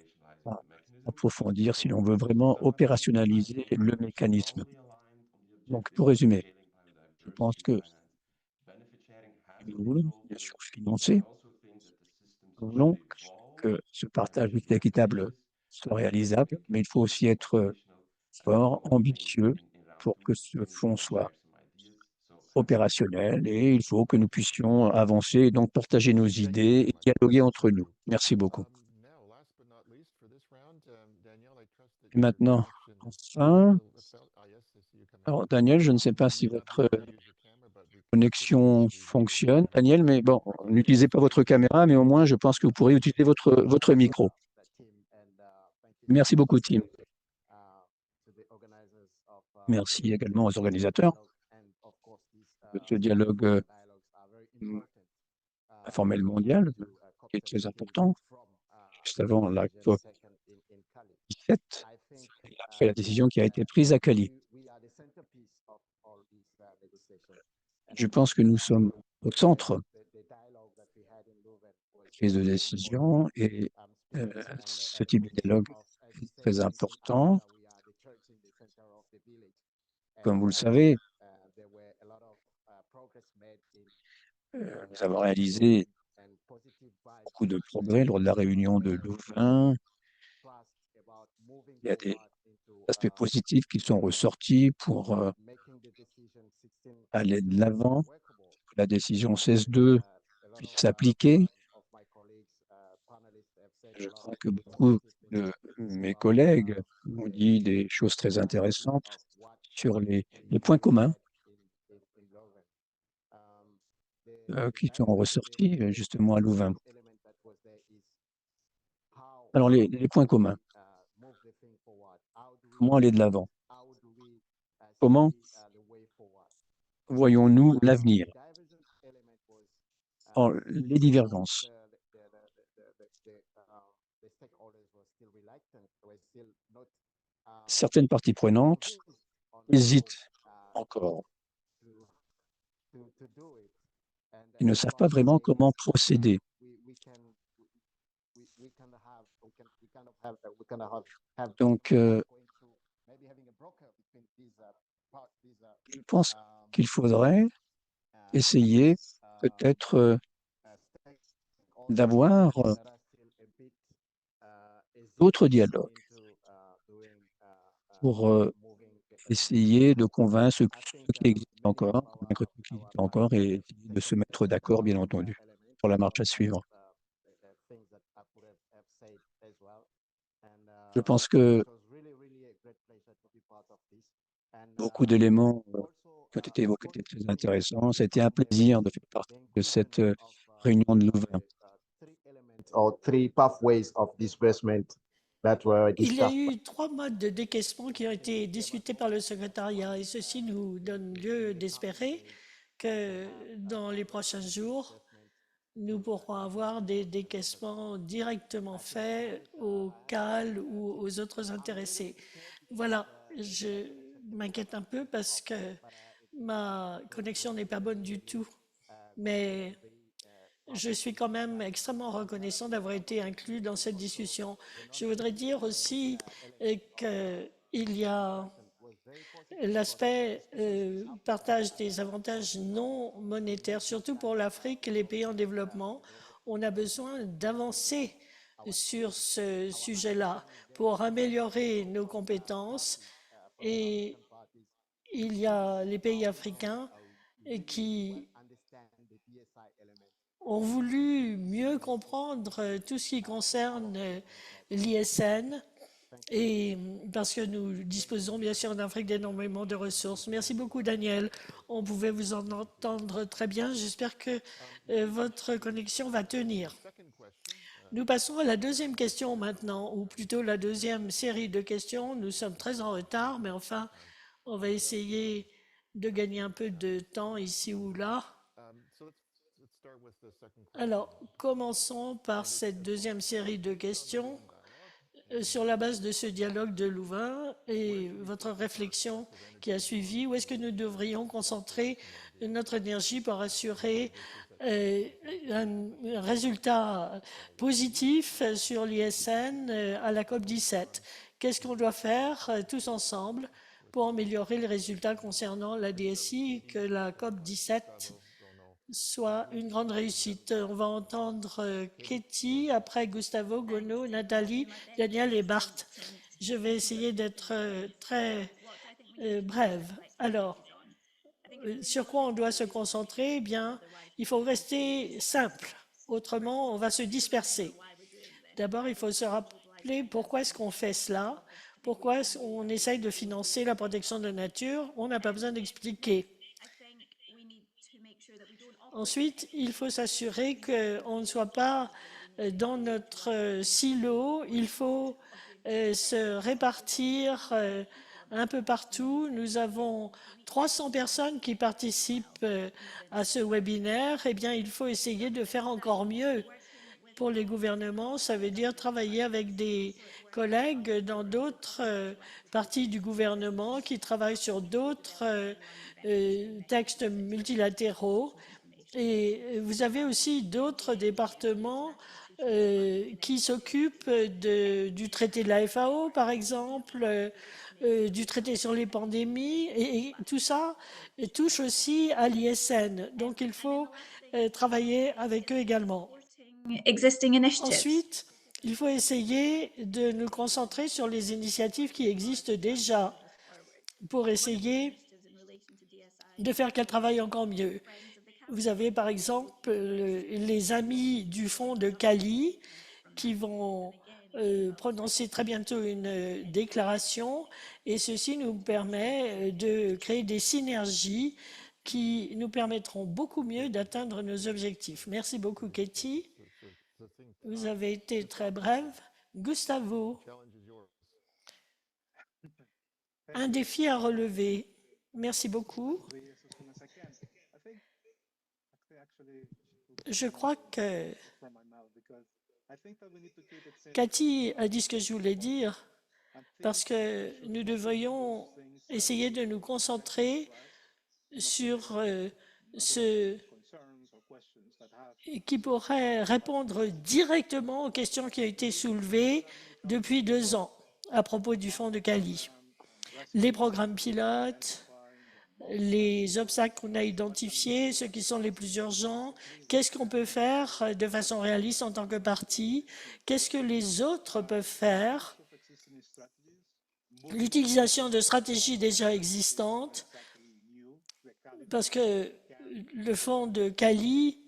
à approfondir si l'on veut vraiment opérationnaliser le mécanisme. Donc, pour résumer, je pense que nous voulons bien sûr financer, nous voulons que ce partage équitable soit réalisable, mais il faut aussi être fort, ambitieux pour que ce fonds soit opérationnel et il faut que nous puissions avancer et donc partager nos idées et dialoguer entre nous. Merci beaucoup. Et maintenant, enfin, alors Daniel, je ne sais pas si votre connexion fonctionne, Daniel, mais bon, n'utilisez pas votre caméra, mais au moins, je pense que vous pourrez utiliser votre micro. Merci beaucoup, Tim. Merci également aux organisateurs de ce dialogue informel mondial, qui est très important, juste avant la COP17, après la décision qui a été prise à Cali. Je pense que nous sommes au centre de la prise de décision et ce type de dialogue est très important. Comme vous le savez, nous avons réalisé beaucoup de progrès lors de la réunion de Louvain. Il y a des aspects positifs qui sont ressortis pour aller de l'avant, que la décision 16.2 puisse s'appliquer. Je crois que beaucoup de mes collègues ont dit des choses très intéressantes sur les points communs qui sont ressortis justement à Louvain. Alors, les points communs. Comment aller de l'avant? Comment voyons-nous l'avenir? Alors, les divergences. Certaines parties prenantes hésitent encore. Ils ne savent pas vraiment comment procéder. Donc, je pense qu'il faudrait essayer peut-être d'avoir d'autres dialogues pour essayer de convaincre ceux qui existent encore et essayer de se mettre d'accord, bien entendu, pour la marche à suivre. Je pense que beaucoup d'éléments qui ont été évoqués étaient très intéressants. C'était un plaisir de faire partie de cette réunion de Louvain. Il y a eu 3 modes de décaissement qui ont été discutés par le secrétariat et ceci nous donne lieu d'espérer que dans les prochains jours, nous pourrons avoir des décaissements directement faits au CAL ou aux autres intéressés. Voilà, je m'inquiète un peu parce que ma connexion n'est pas bonne du tout, mais je suis quand même extrêmement reconnaissant d'avoir été inclus dans cette discussion. Je voudrais dire aussi qu'il y a l'aspect partage des avantages non monétaires, surtout pour l'Afrique et les pays en développement. On a besoin d'avancer sur ce sujet-là pour améliorer nos compétences et il y a les pays africains qui ont voulu mieux comprendre tout ce qui concerne l'ISN et parce que nous disposons bien sûr en Afrique d'énormément de ressources. Merci beaucoup Daniel, on pouvait vous en entendre très bien. J'espère que votre connexion va tenir. Nous passons à la deuxième question maintenant, ou plutôt la deuxième série de questions. Nous sommes très en retard, mais enfin, on va essayer de gagner un peu de temps ici ou là. Alors, commençons par cette deuxième série de questions sur la base de ce dialogue de Louvain et votre réflexion qui a suivi. Où est-ce que nous devrions concentrer notre énergie pour assurer un résultat positif sur l'ISN à la COP17? Qu'est-ce qu'on doit faire tous ensemble pour améliorer les résultats concernant la DSI, que la COP17 soit une grande réussite? On va entendre Katie, après Gustavo, Gono, Nathalie, Daniel et Bart. Je vais essayer d'être très brève. Alors, sur quoi on doit se concentrer? Eh bien, il faut rester simple. Autrement, on va se disperser. D'abord, il faut se rappeler pourquoi est-ce qu'on fait cela, pourquoi est-ce qu'on essaye de financer la protection de la nature. On n'a pas besoin d'expliquer. Ensuite, il faut s'assurer qu'on ne soit pas dans notre silo. Il faut se répartir un peu partout. Nous avons 300 personnes qui participent à ce webinaire. Eh bien, il faut essayer de faire encore mieux. Pour les gouvernements, ça veut dire travailler avec des collègues dans d'autres parties du gouvernement qui travaillent sur d'autres textes multilatéraux. Et vous avez aussi d'autres départements qui s'occupent du traité de la FAO, par exemple, du traité sur les pandémies, et tout ça touche aussi à l'ISN. Donc, il faut travailler avec eux également. Ensuite, il faut essayer de nous concentrer sur les initiatives qui existent déjà pour essayer de faire qu'elles travaillent encore mieux. Vous avez par exemple les amis du fonds de Cali qui vont prononcer très bientôt une déclaration et ceci nous permet de créer des synergies qui nous permettront beaucoup mieux d'atteindre nos objectifs. Merci beaucoup, Katie. Vous avez été très brève. Gustavo, un défi à relever. Merci beaucoup. Je crois que Cathy a dit ce que je voulais dire parce que nous devrions essayer de nous concentrer sur ce qui pourrait répondre directement aux questions qui ont été soulevées depuis 2 ans à propos du fonds de Cali. Les programmes pilotes, les obstacles qu'on a identifiés, ceux qui sont les plus urgents, qu'est-ce qu'on peut faire de façon réaliste en tant que parti, qu'est-ce que les autres peuvent faire, l'utilisation de stratégies déjà existantes, parce que le fonds de Cali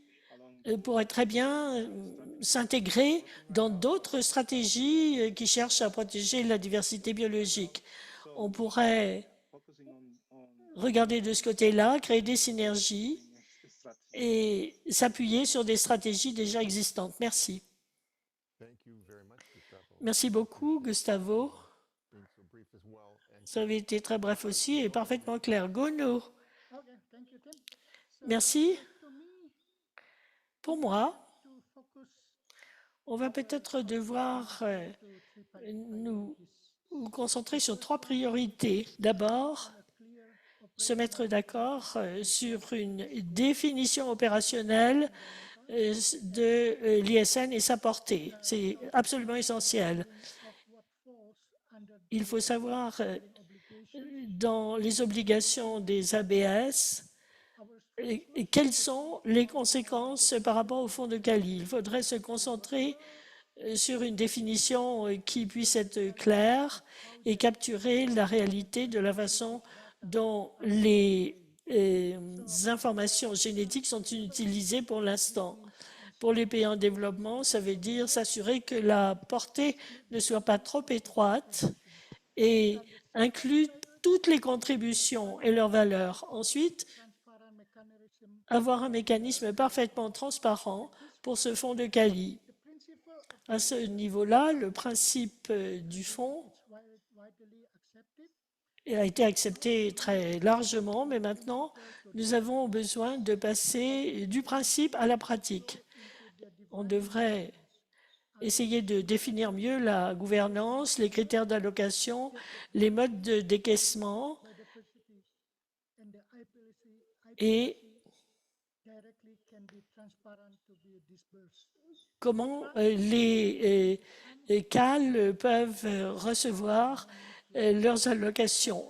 pourrait très bien s'intégrer dans d'autres stratégies qui cherchent à protéger la diversité biologique. On pourrait regarder de ce côté-là, créer des synergies et s'appuyer sur des stratégies déjà existantes. Merci. Merci beaucoup, Gustavo. Ça avait été très bref aussi et parfaitement clair. Gono. Merci. Pour moi, on va peut-être devoir nous concentrer sur 3 priorités. D'abord, se mettre d'accord sur une définition opérationnelle de l'ISN et sa portée. C'est absolument essentiel. Il faut savoir dans les obligations des ABS et quelles sont les conséquences par rapport au fonds de Cali. Il faudrait se concentrer sur une définition qui puisse être claire et capturer la réalité de la façon dont les informations génétiques sont utilisées pour l'instant. Pour les pays en développement, ça veut dire s'assurer que la portée ne soit pas trop étroite et inclut toutes les contributions et leurs valeurs. Ensuite, avoir un mécanisme parfaitement transparent pour ce fonds de Cali. À ce niveau-là, le principe du fonds a été accepté très largement, mais maintenant, nous avons besoin de passer du principe à la pratique. On devrait essayer de définir mieux la gouvernance, les critères d'allocation, les modes de décaissement et comment les CAL peuvent recevoir leurs allocations.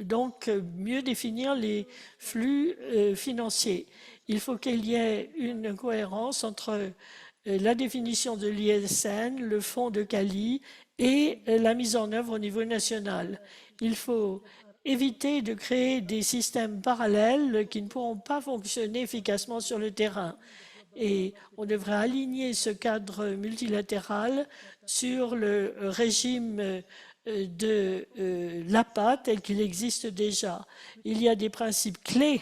Donc, mieux définir les flux financiers. Il faut qu'il y ait une cohérence entre la définition de l'ISN, le fonds de Cali et la mise en œuvre au niveau national. Il faut éviter de créer des systèmes parallèles qui ne pourront pas fonctionner efficacement sur le terrain. Et on devrait aligner ce cadre multilatéral sur le régime de l'APA tel qu'il existe déjà. Il y a des principes clés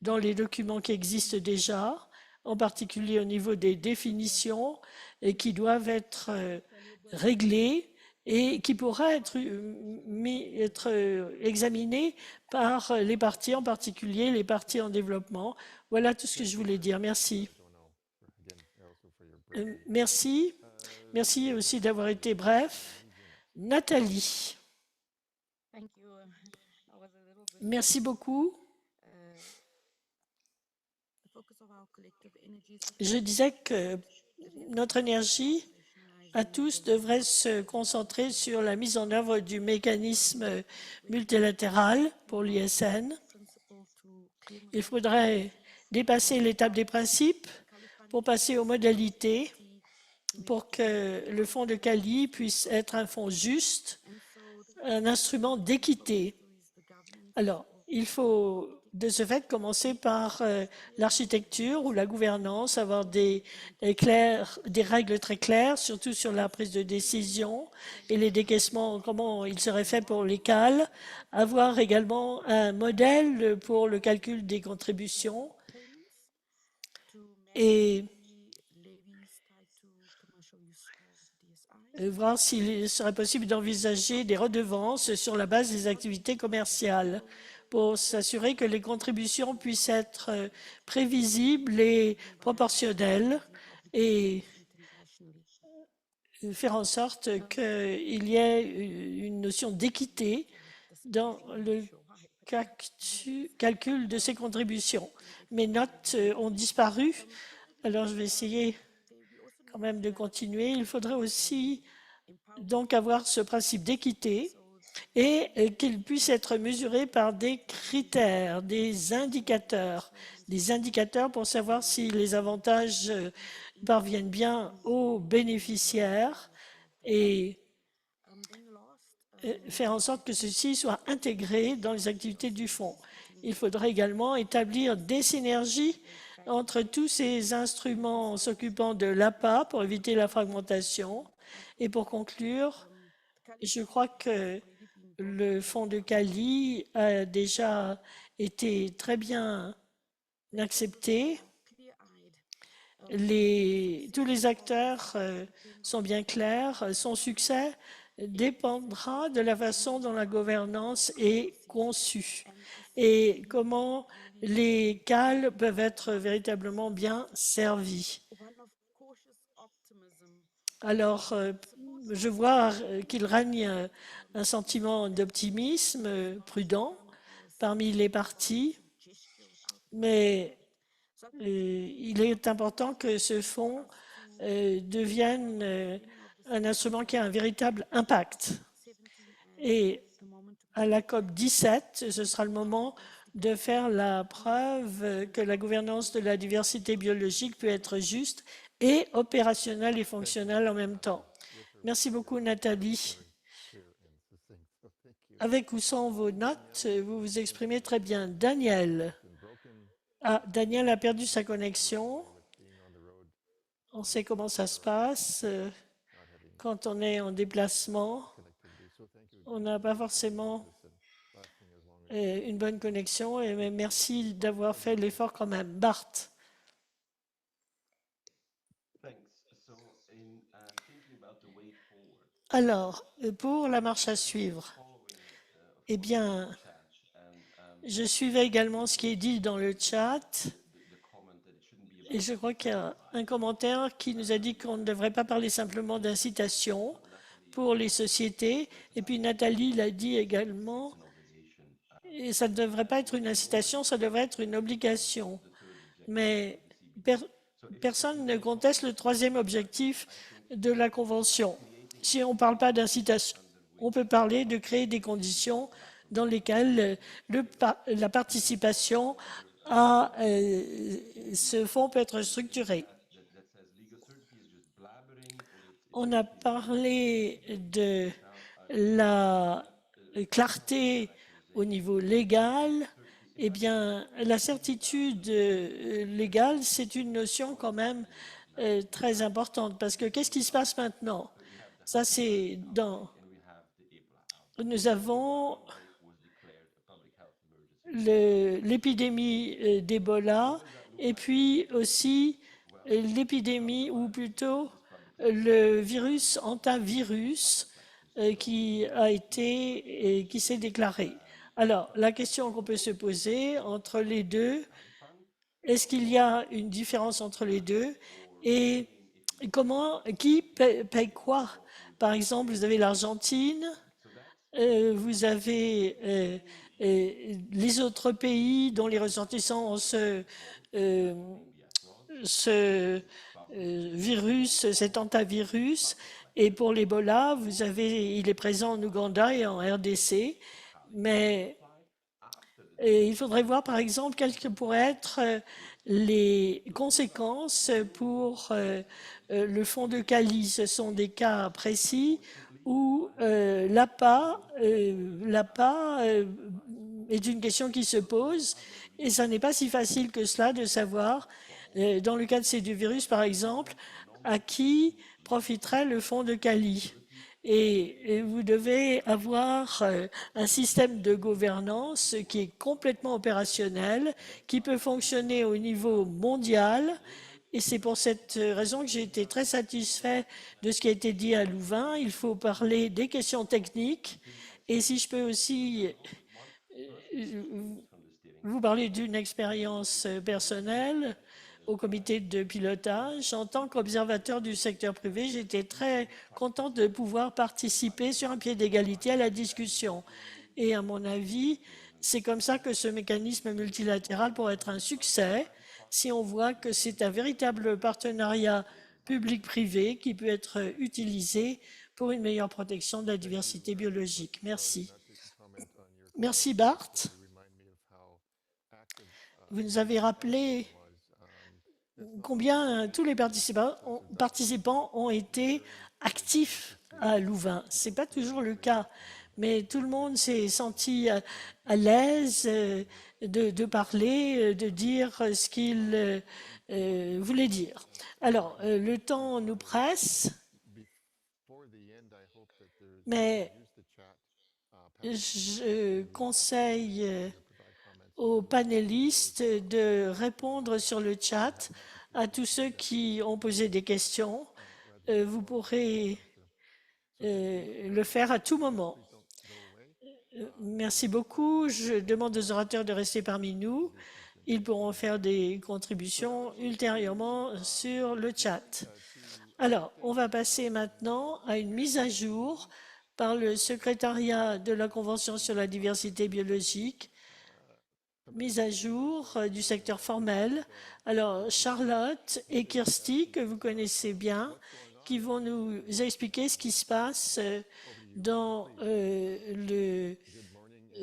dans les documents qui existent déjà, en particulier au niveau des définitions, et qui doivent être réglés et qui pourraient être examinés par les parties, en particulier les parties en développement. Voilà tout ce que je voulais dire. Merci. Merci. Merci aussi d'avoir été bref. Nathalie. Merci beaucoup. Je disais que notre énergie à tous devrait se concentrer sur la mise en œuvre du mécanisme multilatéral pour l'ISN. Il faudrait dépasser l'étape des principes pour passer aux modalités, pour que le fonds de Cali puisse être un fonds juste, un instrument d'équité. Alors, il faut de ce fait commencer par l'architecture ou la gouvernance, avoir des règles très claires, surtout sur la prise de décision et les décaissements, comment il serait fait pour les CAL, avoir également un modèle pour le calcul des contributions et voir s'il serait possible d'envisager des redevances sur la base des activités commerciales pour s'assurer que les contributions puissent être prévisibles et proportionnelles et faire en sorte qu'il y ait une notion d'équité dans le calcul de ces contributions. Mes notes ont disparu, alors je vais essayer quand même de continuer. Il faudrait aussi donc avoir ce principe d'équité et qu'il puisse être mesuré par des critères, des indicateurs pour savoir si les avantages parviennent bien aux bénéficiaires et faire en sorte que ceci soit intégré dans les activités du fonds. Il faudrait également établir des synergies entre tous ces instruments s'occupant de l'APA pour éviter la fragmentation. Et pour conclure, je crois que le fonds de Cali a déjà été très bien accepté. Tous les acteurs sont bien clairs. Son succès dépendra de la façon dont la gouvernance est conçue et comment les CAL peuvent être véritablement bien servis. Alors, je vois qu'il règne un sentiment d'optimisme prudent parmi les partis, mais il est important que ce fonds devienne un instrument qui a un véritable impact. Et à la COP17, ce sera le moment de faire la preuve que la gouvernance de la diversité biologique peut être juste et opérationnelle et fonctionnelle en même temps. Merci beaucoup, Nathalie. Avec ou sans vos notes, vous vous exprimez très bien. Daniel. Ah, Daniel a perdu sa connexion. On sait comment ça se passe quand on est en déplacement. On n'a pas forcément une bonne connexion, mais merci d'avoir fait l'effort quand même. Bart. Alors, pour la marche à suivre, eh bien, je suivais également ce qui est dit dans le chat et je crois qu'il y a un commentaire qui nous a dit qu'on ne devrait pas parler simplement d'incitation pour les sociétés. Et puis Nathalie l'a dit également, et ça ne devrait pas être une incitation, ça devrait être une obligation. Mais personne ne conteste le troisième objectif de la Convention. Si on ne parle pas d'incitation, on peut parler de créer des conditions dans lesquelles la participation à ce fonds peut être structurée. On a parlé de la clarté au niveau légal, eh bien, la certitude légale, c'est une notion quand même très importante, parce que qu'est-ce qui se passe maintenant? Ça, c'est dans... Nous avons l'épidémie d'Ebola et puis aussi l'épidémie, ou plutôt le virus hantavirus qui s'est déclaré. Alors, la question qu'on peut se poser entre les deux, est-ce qu'il y a une différence entre les deux et qui paye quoi? Par exemple, vous avez l'Argentine, vous avez les autres pays dont les ressortissants ont ce virus, cet hantavirus. Et pour l'Ebola, il est présent en Ouganda et en RDC. Mais il faudrait voir, par exemple, quelles pourraient être les conséquences pour le fond de Cali. Ce sont des cas précis où l'APA est une question qui se pose et ça n'est pas si facile que cela de savoir, dans le cas de ces deux virus par exemple, à qui profiterait le fond de Cali. Et vous devez avoir un système de gouvernance qui est complètement opérationnel, qui peut fonctionner au niveau mondial. Et c'est pour cette raison que j'ai été très satisfait de ce qui a été dit à Louvain. Il faut parler des questions techniques. Et si je peux aussi vous parler d'une expérience personnelle au comité de pilotage. En tant qu'observateur du secteur privé, j'étais très contente de pouvoir participer sur un pied d'égalité à la discussion. Et à mon avis, c'est comme ça que ce mécanisme multilatéral pourrait être un succès si on voit que c'est un véritable partenariat public-privé qui peut être utilisé pour une meilleure protection de la diversité biologique. Merci. Merci Bart. Vous nous avez rappelé combien tous les participants ont été actifs à Louvain. Ce n'est pas toujours le cas, mais tout le monde s'est senti à l'aise de parler, de dire ce qu'il voulait dire. Alors, le temps nous presse, mais je conseille aux panélistes de répondre sur le chat à tous ceux qui ont posé des questions. Vous pourrez le faire à tout moment. Merci beaucoup. Je demande aux orateurs de rester parmi nous. Ils pourront faire des contributions ultérieurement sur le chat. Alors, on va passer maintenant à une mise à jour par le secrétariat de la Convention sur la diversité biologique, mise à jour du secteur formel. Alors, Charlotte et Kirsty, que vous connaissez bien, qui vont nous expliquer ce qui se passe dans le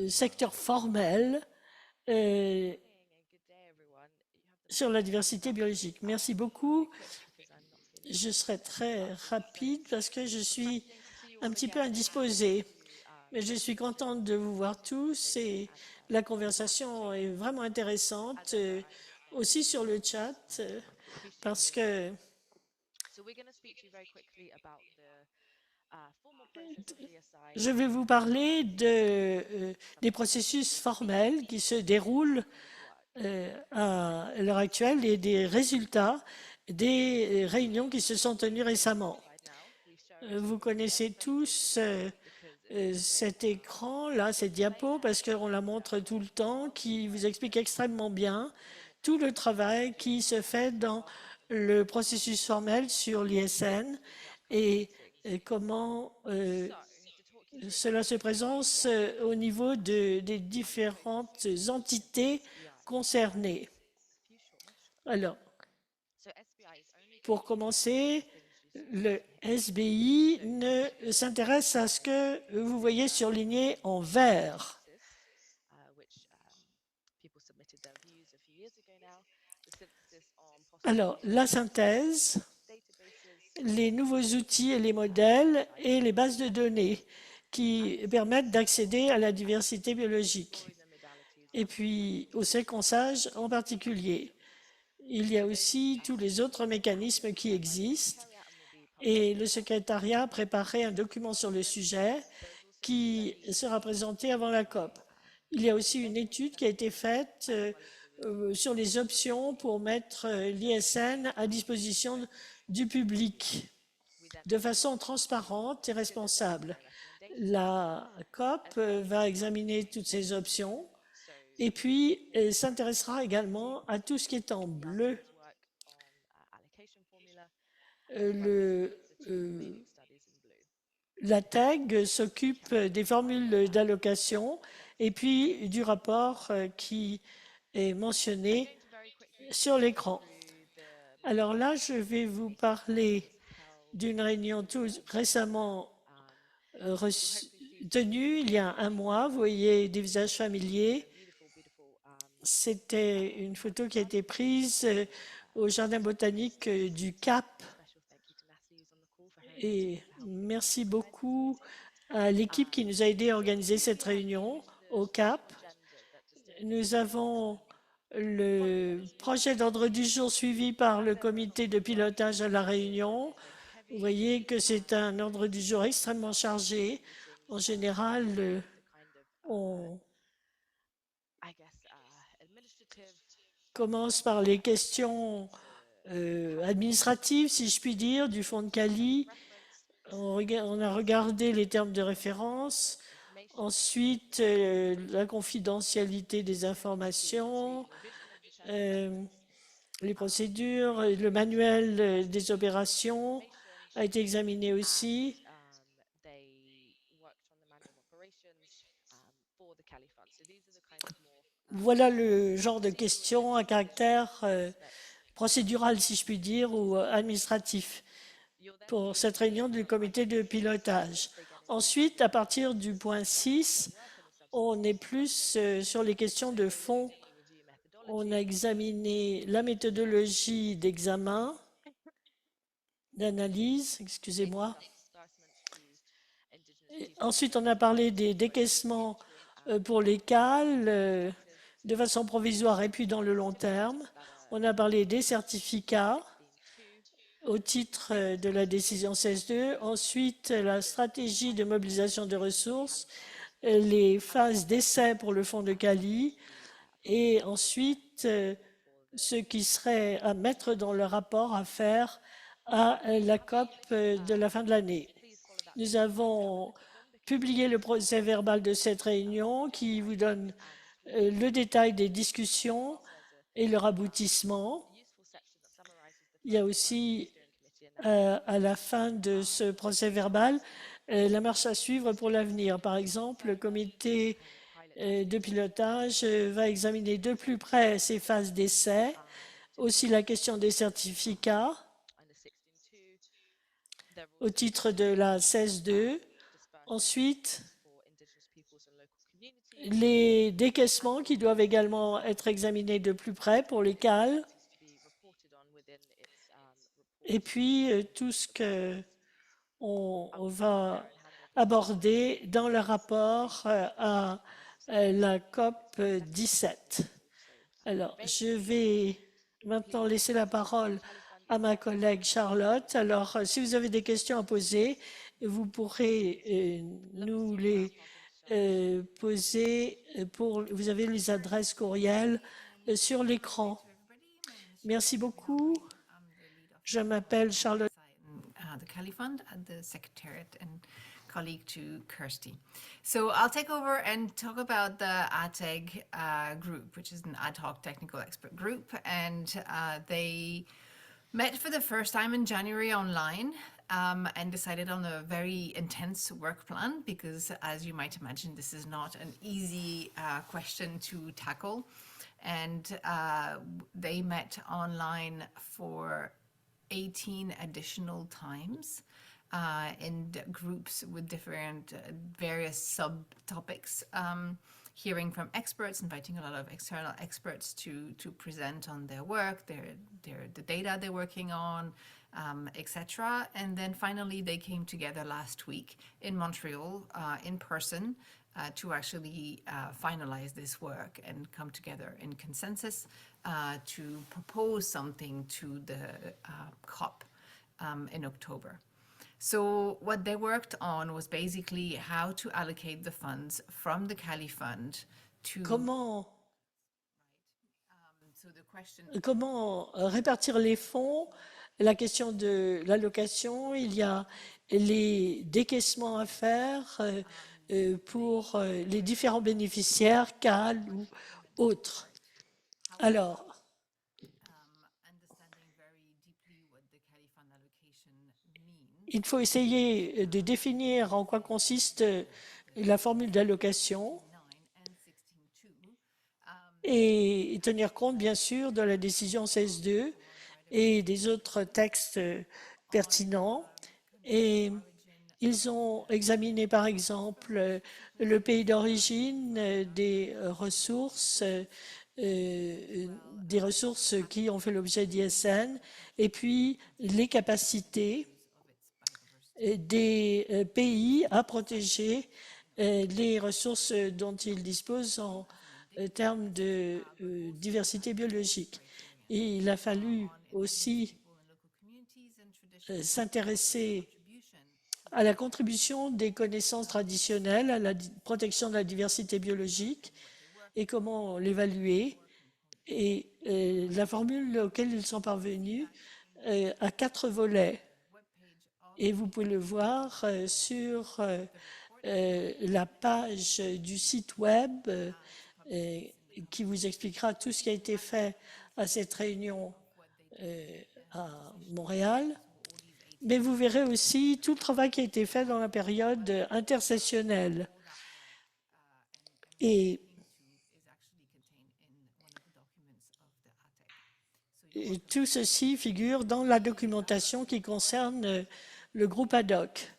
secteur formel sur la diversité biologique. Merci beaucoup. Je serai très rapide parce que je suis un petit peu indisposée. Mais je suis contente de vous voir tous et la conversation est vraiment intéressante aussi sur le chat parce que je vais vous parler des processus formels qui se déroulent à l'heure actuelle et des résultats des réunions qui se sont tenues récemment. Vous connaissez tous cet écran-là, cette diapo, parce qu'on la montre tout le temps, qui vous explique extrêmement bien tout le travail qui se fait dans le processus formel sur l'ISN et comment cela se présente au niveau des différentes entités concernées. Alors, pour commencer, le SBI s'intéresse à ce que vous voyez surligné en vert. Alors, la synthèse, les nouveaux outils et les modèles et les bases de données. qui permettent d'accéder à la diversité biologique. Et puis au séquençage en particulier. Il y a aussi tous les autres mécanismes qui existent et le secrétariat a préparé un document sur le sujet qui sera présenté avant la COP. Il y a aussi une étude qui a été faite sur les options pour mettre l'ISN à disposition du public de façon transparente et responsable. La COP va examiner toutes ces options et puis s'intéressera également à tout ce qui est en bleu. La TEG s'occupe des formules d'allocation et puis du rapport qui est mentionné sur l'écran. Alors là, je vais vous parler d'une réunion tout récemment tenue il y a un mois. Vous voyez des visages familiers. C'était une photo qui a été prise au jardin botanique du Cap. Et merci beaucoup à l'équipe qui nous a aidé à organiser cette réunion au Cap. Nous avons le projet d'ordre du jour suivi par le comité de pilotage à la réunion. Vous voyez que c'est un ordre du jour extrêmement chargé. En général, on commence par les questions administratives, si je puis dire, du fonds de Cali. On a regardé les termes de référence. Ensuite, la confidentialité des informations, les procédures, le manuel des opérations a été examiné aussi. Voilà le genre de questions à caractère procédural, si je puis dire, ou administratif pour cette réunion du comité de pilotage. Ensuite, à partir du point 6, on est plus sur les questions de fond. On a examiné la méthodologie d'examen, d'analyse, excusez-moi. Ensuite, on a parlé des décaissements pour les cales de façon provisoire et puis dans le long terme. On a parlé des certificats au titre de la décision CES2. Ensuite, la stratégie de mobilisation de ressources, les phases d'essai pour le fonds de Cali et ensuite ce qui serait à mettre dans le rapport à faire à la COP de la fin de l'année. Nous avons publié le procès verbal de cette réunion qui vous donne le détail des discussions et leur aboutissement. Il y a aussi à la fin de ce procès verbal la marche à suivre pour l'avenir. Par exemple, le comité de pilotage va examiner de plus près ces phases d'essai, aussi la question des certificats au titre de la CES2. Ensuite, les décaissements qui doivent également être examinés de plus près pour les CAL. Et puis, tout ce qu'on va aborder dans le rapport à la COP 17. Alors, je vais maintenant laisser la parole à ma collègue Charlotte. Alors, si vous avez des questions à poser, vous pourrez nous les poser. Vous avez les adresses courriels sur l'écran. Merci beaucoup. Je m'appelle Charlotte. The Cali Fund and the Secretariat and colleague to Kirsty. So I'll take over and talk about the ATEG group, which is an ad hoc technical expert group. And they met for the first time in January online and decided on a very intense work plan because, as you might imagine, this is not an easy question to tackle. And they met online for 18 additional times in groups with different various subtopics. hearing from experts, inviting a lot of external experts to present on their work, the data they're working on, etc. And then finally, they came together last week in Montreal in person to actually finalize this work and come together in consensus to propose something to the COP in October. So what they worked on was basically how to allocate the funds from the Cali Fund to. So the question. Comment répartir les fonds? La question de l'allocation, il y a les décaissements à faire pour les différents bénéficiaires, CAL ou autres. Alors, il faut essayer de définir en quoi consiste la formule d'allocation et tenir compte, bien sûr, de la décision 16.2 et des autres textes pertinents. Et ils ont examiné, par exemple, le pays d'origine des ressources qui ont fait l'objet d'ISN, et puis les capacités des pays à protéger les ressources dont ils disposent en termes de diversité biologique. Et il a fallu aussi s'intéresser à la contribution des connaissances traditionnelles à la protection de la diversité biologique et comment l'évaluer. Et la formule auquel ils sont parvenus a 4 volets. Et vous pouvez le voir sur la page du site web qui vous expliquera tout ce qui a été fait à cette réunion à Montréal. Mais vous verrez aussi tout le travail qui a été fait dans la période intersessionnelle. Et tout ceci figure dans la documentation qui concerne le groupe ad hoc.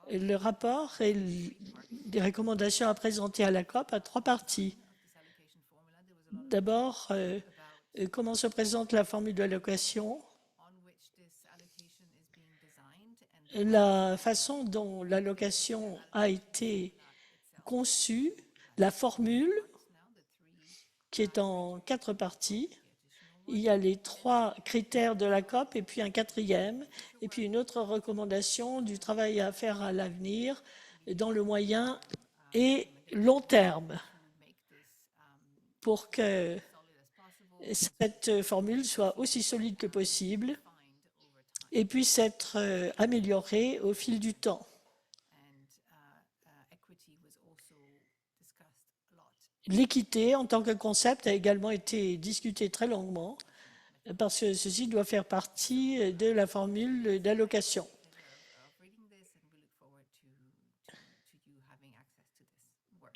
Le rapport et les recommandations à présenter à la COP a 3 parties. D'abord, comment se présente la formule d'allocation, la façon dont l'allocation a été conçue, la formule qui est en 4 parties. Il y a les 3 critères de la COP et puis un 4e, et puis une autre recommandation du travail à faire à l'avenir dans le moyen et long terme pour que cette formule soit aussi solide que possible et puisse être améliorée au fil du temps. L'équité en tant que concept a également été discuté très longuement parce que ceci doit faire partie de la formule d'allocation.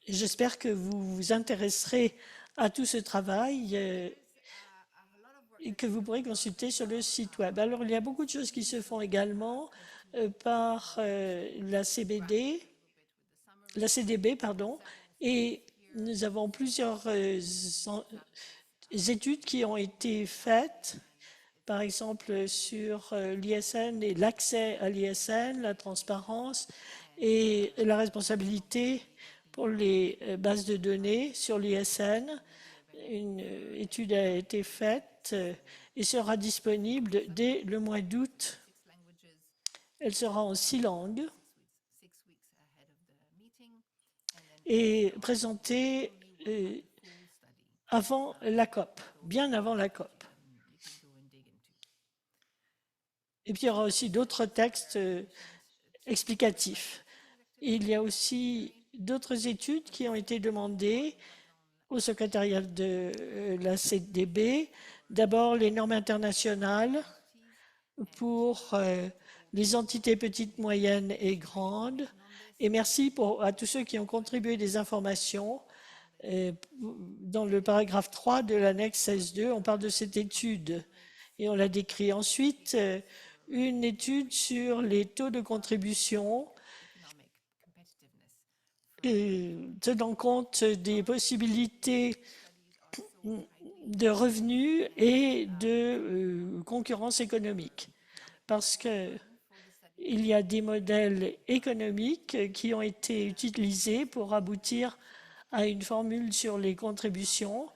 J'espère que vous vous intéresserez à tout ce travail et que vous pourrez consulter sur le site web. Alors, il y a beaucoup de choses qui se font également par la CDB, et nous avons plusieurs études qui ont été faites, par exemple sur l'ISN et l'accès à l'ISN, la transparence et la responsabilité pour les bases de données sur l'ISN. Une étude a été faite et sera disponible dès le mois d'août. Elle sera en 6 langues et présentée avant la COP, bien avant la COP. Et puis il y aura aussi d'autres textes explicatifs. Il y a aussi d'autres études qui ont été demandées au secrétariat de la CDB. D'abord, les normes internationales pour les entités petites, moyennes et grandes. Et merci à tous ceux qui ont contribué des informations. Dans le paragraphe 3 de l'annexe 16.2, on parle de cette étude et on l'a décrit. Ensuite, une étude sur les taux de contribution tenant compte des possibilités de revenus et de concurrence économique. Parce que il y a des modèles économiques qui ont été utilisés pour aboutir à une formule sur les contributions.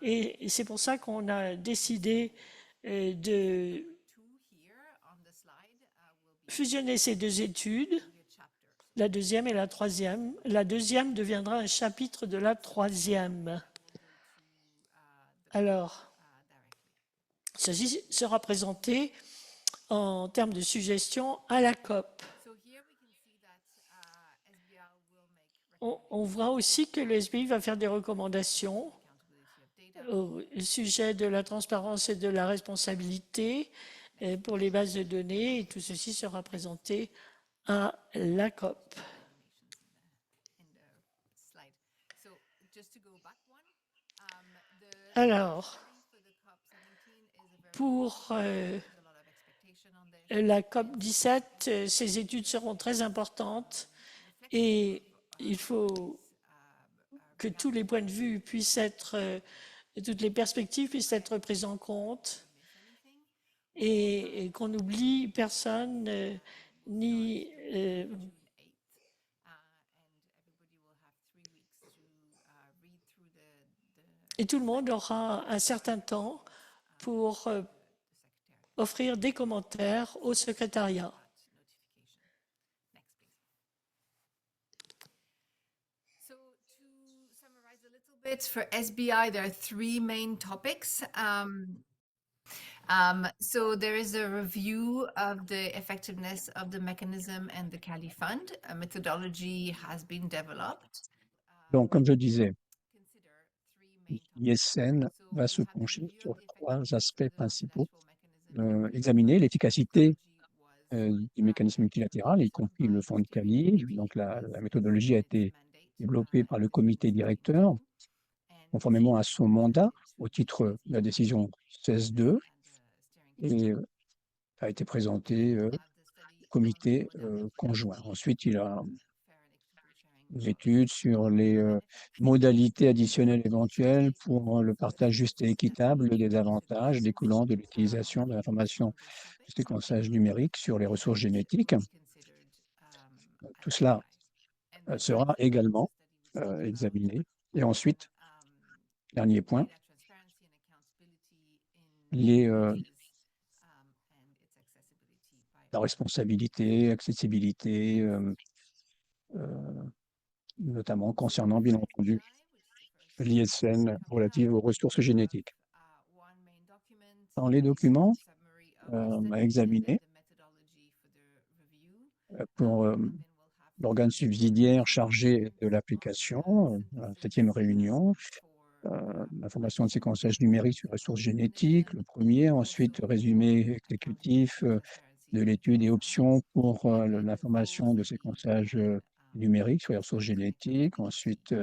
Et c'est pour ça qu'on a décidé de fusionner ces deux études, la deuxième et la troisième. La deuxième deviendra un chapitre de la troisième. Alors, ceci sera présenté en termes de suggestions à la COP. On voit aussi que le SBI va faire des recommandations au sujet de la transparence et de la responsabilité pour les bases de données, et tout ceci sera présenté à la COP. Alors, pour la COP 17, ces études seront très importantes et il faut que tous les points de vue puissent être, toutes les perspectives puissent être prises en compte et qu'on n'oublie personne ni et tout le monde aura un certain temps pour offrir des commentaires au secrétariat. For SBI, there are three main topics. So there is a review of the effectiveness of the mechanism and the Cali Fund. A methodology has been developed. Donc, comme je disais, l'ISN va se pencher sur trois aspects principaux. Examiner l'efficacité du mécanisme multilatéral, y compris le fonds de Cali. Donc, la méthodologie a été développée par le comité directeur, conformément à son mandat, au titre de la décision 16.2, et a été présentée au comité conjoint. Ensuite, il y a une étude sur les modalités additionnelles éventuelles pour le partage juste et équitable des avantages découlant de l'utilisation de l'information de séquençage numérique sur les ressources génétiques. Tout cela sera également examiné. Et ensuite, dernier point, la responsabilité, accessibilité, notamment concernant, bien entendu, l'ISN relative aux ressources génétiques. Dans les documents à examiner pour l'organe subsidiaire chargé de l'application, la 7e réunion, l'information de séquençage numérique sur les ressources génétiques, le premier, ensuite résumé exécutif de l'étude et options pour l'information de séquençage numérique sur les ressources génétiques, ensuite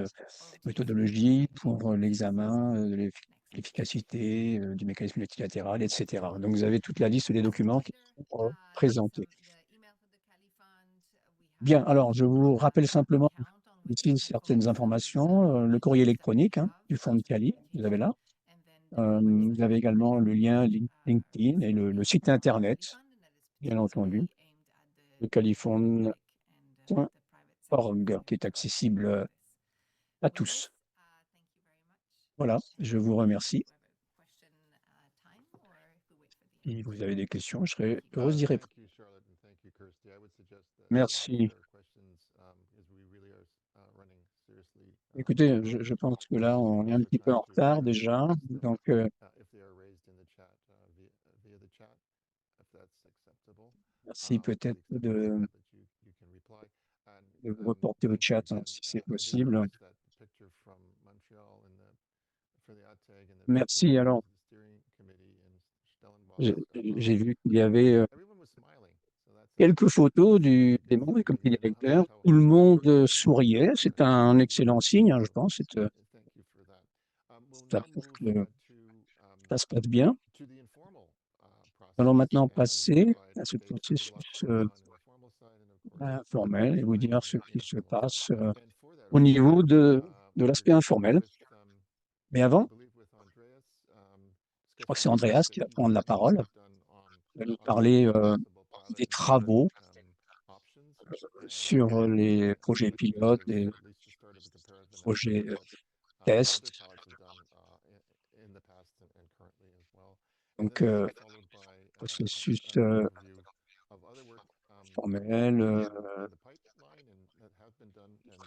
méthodologie pour l'examen de l'efficacité du mécanisme multilatéral, etc. Donc vous avez toute la liste des documents qui sont présentés. Bien, alors je vous rappelle simplement ici certaines informations. Le courrier électronique du fonds de Cali, vous avez là. Vous avez également le lien LinkedIn et le site Internet, bien entendu, le caliphone.org, qui est accessible à tous. Voilà, je vous remercie. Si vous avez des questions, je serai heureuse d'y répondre. Merci. Écoutez, je pense que là, on est un petit peu en retard déjà. Donc, merci peut-être de vous reporter au chat si c'est possible. Merci. Alors, j'ai vu qu'il y avait quelques photos des membres du comité directeur. Tout le monde souriait. C'est un excellent signe, je pense. Ça prouve que ça se passe bien. Allons maintenant passer à ce processus informel et vous dire ce qui se passe au niveau de l'aspect informel. Mais avant, je crois que c'est Andreas qui va prendre la parole. Il va nous parler des travaux sur les projets pilotes, les projets tests. Donc, processus formel,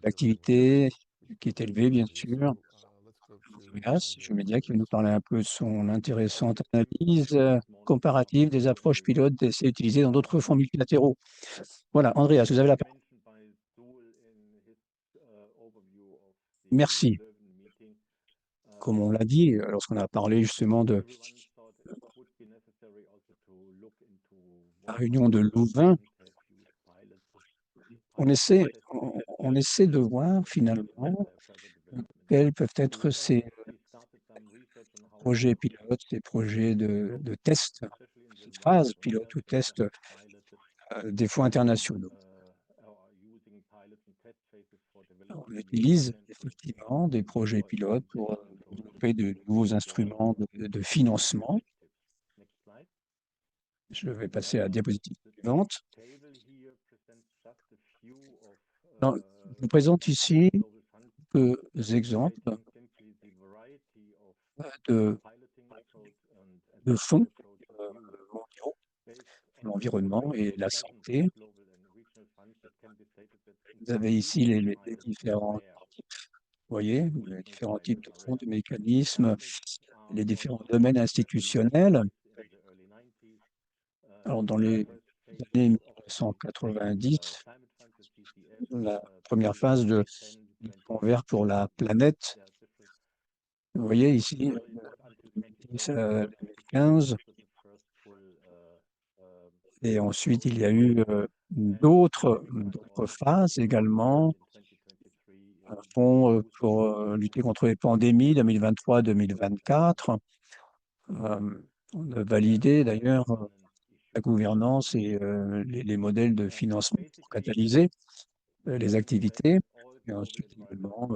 l'activité qui est élevée, bien sûr. Andreas, je média qui va nous parler un peu de son intéressante analyse comparative des approches pilotes d'essais utilisées dans d'autres fonds multilatéraux. Voilà, Andreas, vous avez la parole. Merci. Comme on l'a dit, lorsqu'on a parlé justement de la réunion de Louvain, on essaie de voir finalement quels peuvent être ces projets pilotes, ces projets de test, cette phase pilote ou test des fonds internationaux. On utilise effectivement des projets pilotes pour développer de nouveaux instruments de financement. Je vais passer à la diapositive suivante. Alors, je vous présente ici quelques exemples de fonds mondiaux, l'environnement et la santé. Vous avez ici les différents types, vous voyez, les différents types de fonds, de mécanismes, les différents domaines institutionnels. Alors, dans les années 1990, la première phase du Fonds vert pour la planète, vous voyez ici, 2010 à 2015. Et ensuite, il y a eu d'autres phases également. Un fonds pour lutter contre les pandémies 2023-2024. On a validé d'ailleurs la gouvernance et les modèles de financement pour catalyser les activités. Et ensuite également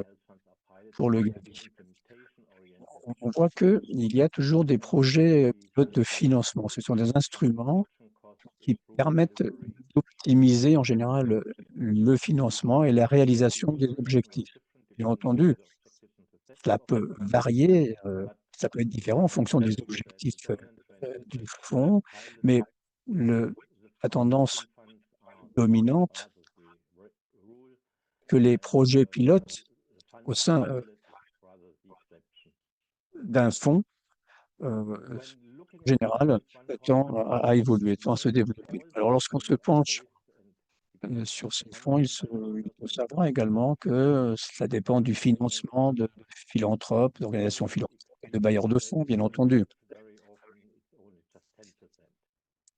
pour le Gavi. On voit qu'il y a toujours des projets de financement. Ce sont des instruments qui permettent d'optimiser en général le financement et la réalisation des objectifs. Bien entendu, cela peut varier, ça peut être différent en fonction des objectifs du fonds, mais la tendance dominante que les projets pilotes au sein d'un fonds général tend à évoluer, tend à se développer. Alors, lorsqu'on se penche sur ces fonds, il faut savoir également que ça dépend du financement de philanthropes, d'organisations philanthropes et de bailleurs de fonds, bien entendu.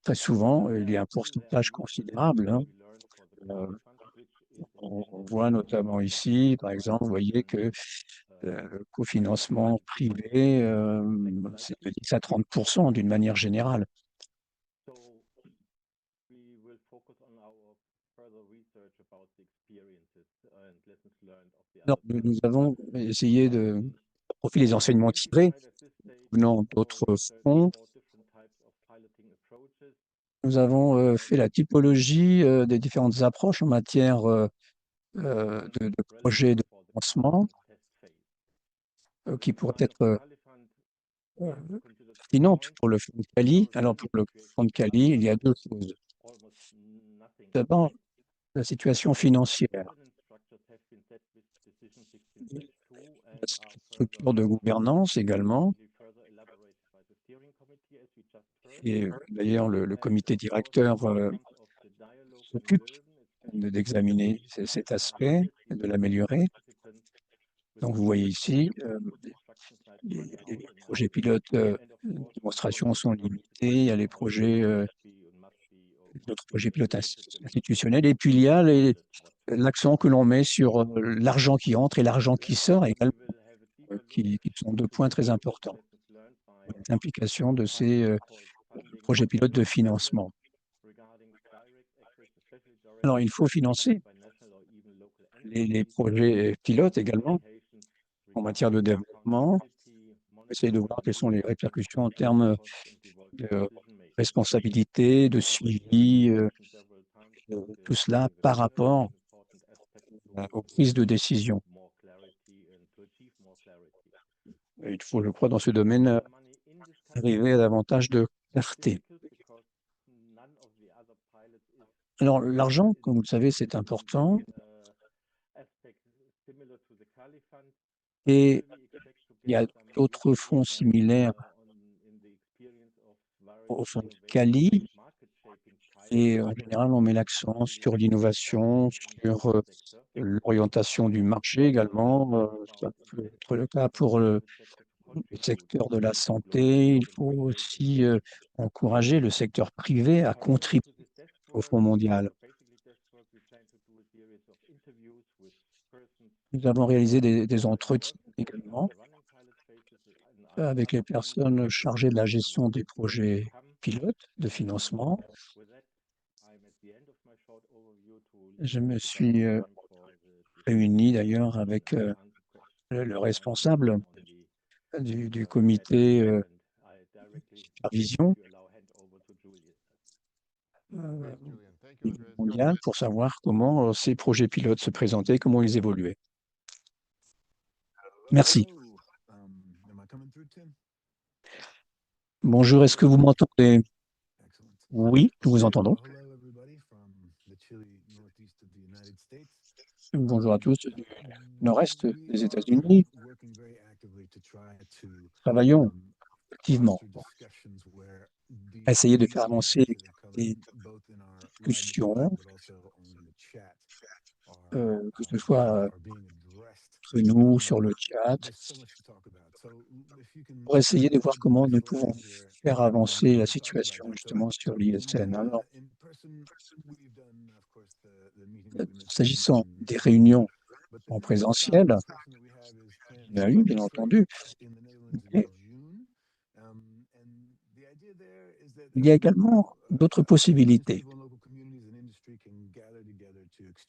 Très souvent, il y a un pourcentage considérable. On voit notamment ici, par exemple, vous voyez que le cofinancement privé, c'est de 10 à 30% d'une manière générale. Alors, nous avons essayé de profiter des enseignements tirés venant d'autres fonds. Nous avons fait la typologie des différentes approches en matière de projets de financement qui pourraient être pertinentes pour le fonds de Cali. Alors, pour le fonds de Cali, il y a deux choses. D'abord, la situation financière. La structure de gouvernance également. Et d'ailleurs, le comité directeur s'occupe d'examiner cet aspect, de l'améliorer. Donc, vous voyez ici, les projets pilotes de démonstration sont limités. Il y a les projets, d'autres projets pilotes institutionnels. Et puis, il y a l'accent que l'on met sur l'argent qui entre et l'argent qui sort également, qui sont deux points très importants. L'implication de ces projets pilotes de financement. Alors, il faut financer les projets pilotes également en matière de développement. On essaye de voir quelles sont les répercussions en termes de responsabilité, de suivi, tout cela par rapport aux prises de décision. Et il faut, je crois, dans ce domaine, arriver à davantage de clarté. Alors, l'argent, comme vous le savez, c'est important. Et il y a d'autres fonds similaires au fonds de Cali. Et en général, on met l'accent sur l'innovation, sur l'orientation du marché également. Ça peut être le cas pour le secteur de la santé. Il faut aussi encourager le secteur privé à contribuer au Fonds mondial. Nous avons réalisé des entretiens également avec les personnes chargées de la gestion des projets pilotes de financement. Je me suis réuni d'ailleurs avec le responsable du comité de supervision mondial pour savoir comment ces projets pilotes se présentaient, comment ils évoluaient. Merci. Bonjour, est-ce que vous m'entendez? Oui, nous vous entendons. Bonjour à tous du nord-est des États-Unis. Travaillons activement pour essayer de faire avancer les discussions, que ce soit entre nous sur le chat, pour essayer de voir comment nous pouvons faire avancer la situation justement sur l'ISN. Alors, s'agissant des réunions en présentiel, il y en a eu, bien entendu, mais il y a également d'autres possibilités.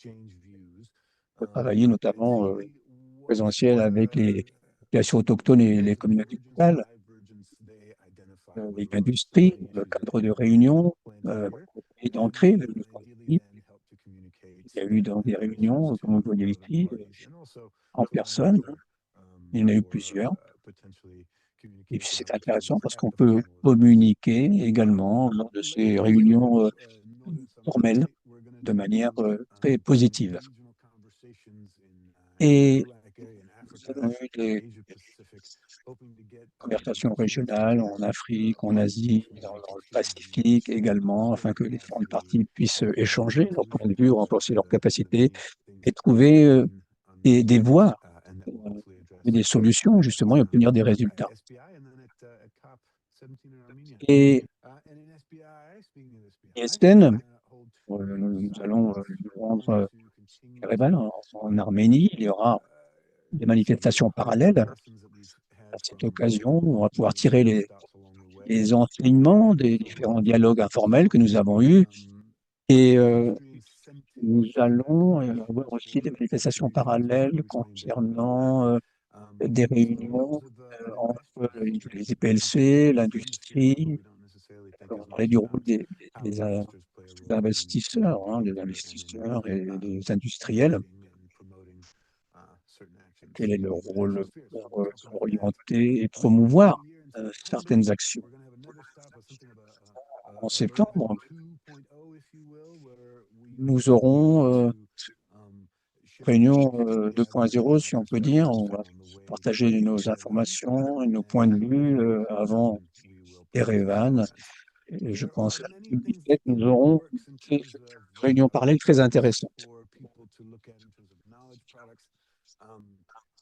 On peut travailler notamment présentiel avec les populations autochtones et les communautés locales, les industries, le cadre de réunions et d'entrée. Il y a eu dans des réunions, comme vous voyez ici, en personne. Il y en a eu plusieurs. Et puis c'est intéressant parce qu'on peut communiquer également lors de ces réunions formelles de manière très positive. Et nous avons eu des conversations régionales en Afrique, en Asie, dans le Pacifique également, afin que les différentes parties puissent échanger leurs points de vue, renforcer leurs capacités et trouver des voies, des solutions justement et obtenir des résultats. Et ISN, nous allons nous rendre à Yerevan, en Arménie. Il y aura des manifestations parallèles. À cette occasion, on va pouvoir tirer les enseignements des différents dialogues informels que nous avons eus. Et nous allons avoir aussi des manifestations parallèles concernant des réunions entre les EPLC, l'industrie. On parlait du rôle des investisseurs, les investisseurs et les industriels. Quel est leur rôle pour orienter et promouvoir certaines actions? En septembre, nous aurons réunion 2.0, si on peut dire. On va partager nos informations et nos points de vue avant Yerevan. Et je pense qu'à 2017, nous aurons une réunion parallèle très intéressante.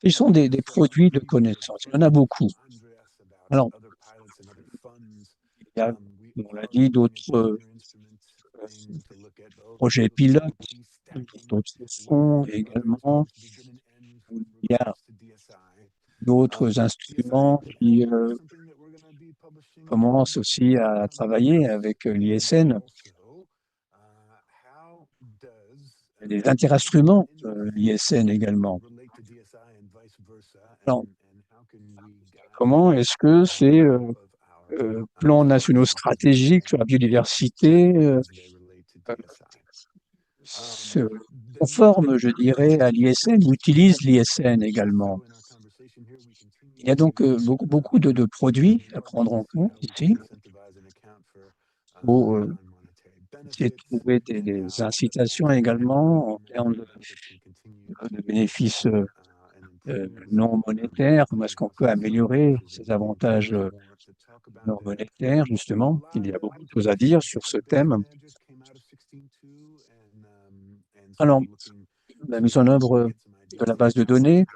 Ils sont des produits de connaissances. Il y en a beaucoup. Alors, il y a, on l'a dit, d'autres projets pilotes, d'autres fonds également. Il y a d'autres instruments qui commencent aussi à travailler avec l'ISN. des interinstruments l'ISN également. Alors, comment est-ce que ces plans nationaux stratégiques sur la biodiversité se conforment, je dirais, à l'ISN, utilisent l'ISN également? Il y a donc beaucoup de produits à prendre en compte ici pour essayer de trouver des incitations également en termes de bénéfices non monétaires. Comment est-ce qu'on peut améliorer ces avantages non monétaires, justement? Il y a beaucoup de choses à dire sur ce thème. Alors, la mise en œuvre de la base de données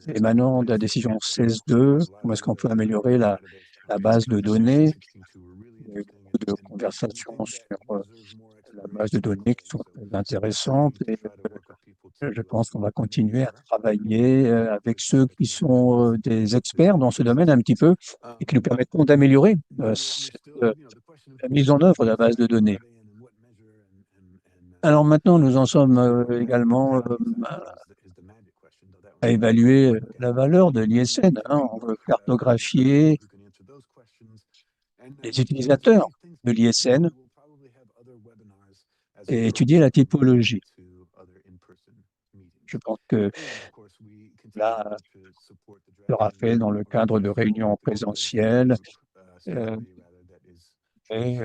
émanant de la décision 16.2, comment est-ce qu'on peut améliorer la base de données? Il y a eu beaucoup de conversations sur la base de données qui sont très intéressantes et je pense qu'on va continuer à travailler avec ceux qui sont des experts dans ce domaine un petit peu et qui nous permettront d'améliorer la mise en œuvre de la base de données. Alors maintenant, nous en sommes également à évaluer la valeur de l'ISN. On veut cartographier les utilisateurs de l'ISN et étudier la typologie. Je pense que là sera fait dans le cadre de réunions présentielles. Et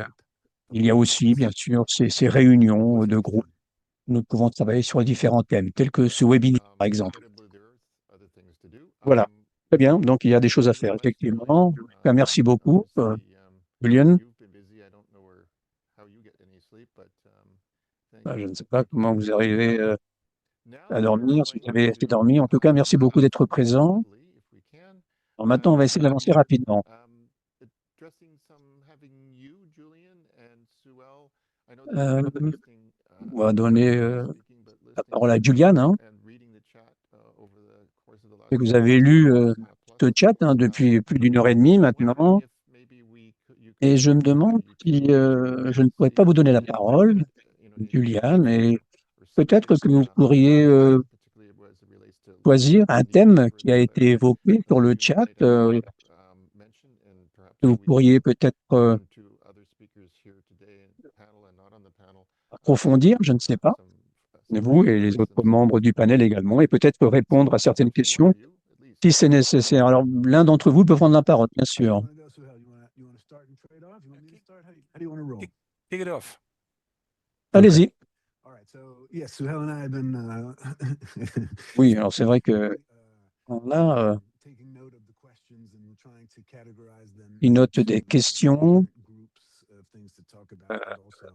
il y a aussi, bien sûr, ces réunions de groupe. Nous pouvons travailler sur différents thèmes, tels que ce webinaire, par exemple. Voilà. Très bien. Donc, il y a des choses à faire, effectivement. Merci beaucoup, Julian. Je ne sais pas comment vous arrivez à dormir, si vous avez assez dormi. En tout cas, merci beaucoup d'être présent. Alors maintenant, on va essayer d'avancer rapidement. On va donner la parole à Julian. Vous avez lu ce chat depuis plus d'une heure et demie maintenant. Et je me demande si je ne pourrais pas vous donner la parole, Julian, et peut-être que vous pourriez choisir un thème qui a été évoqué sur le chat. Que vous pourriez peut-être approfondir, je ne sais pas, vous et les autres membres du panel également, et peut-être répondre à certaines questions si c'est nécessaire. Alors, l'un d'entre vous peut prendre la parole, bien sûr. Kick it off. Allez-y. Oui, alors c'est vrai que on a une note des questions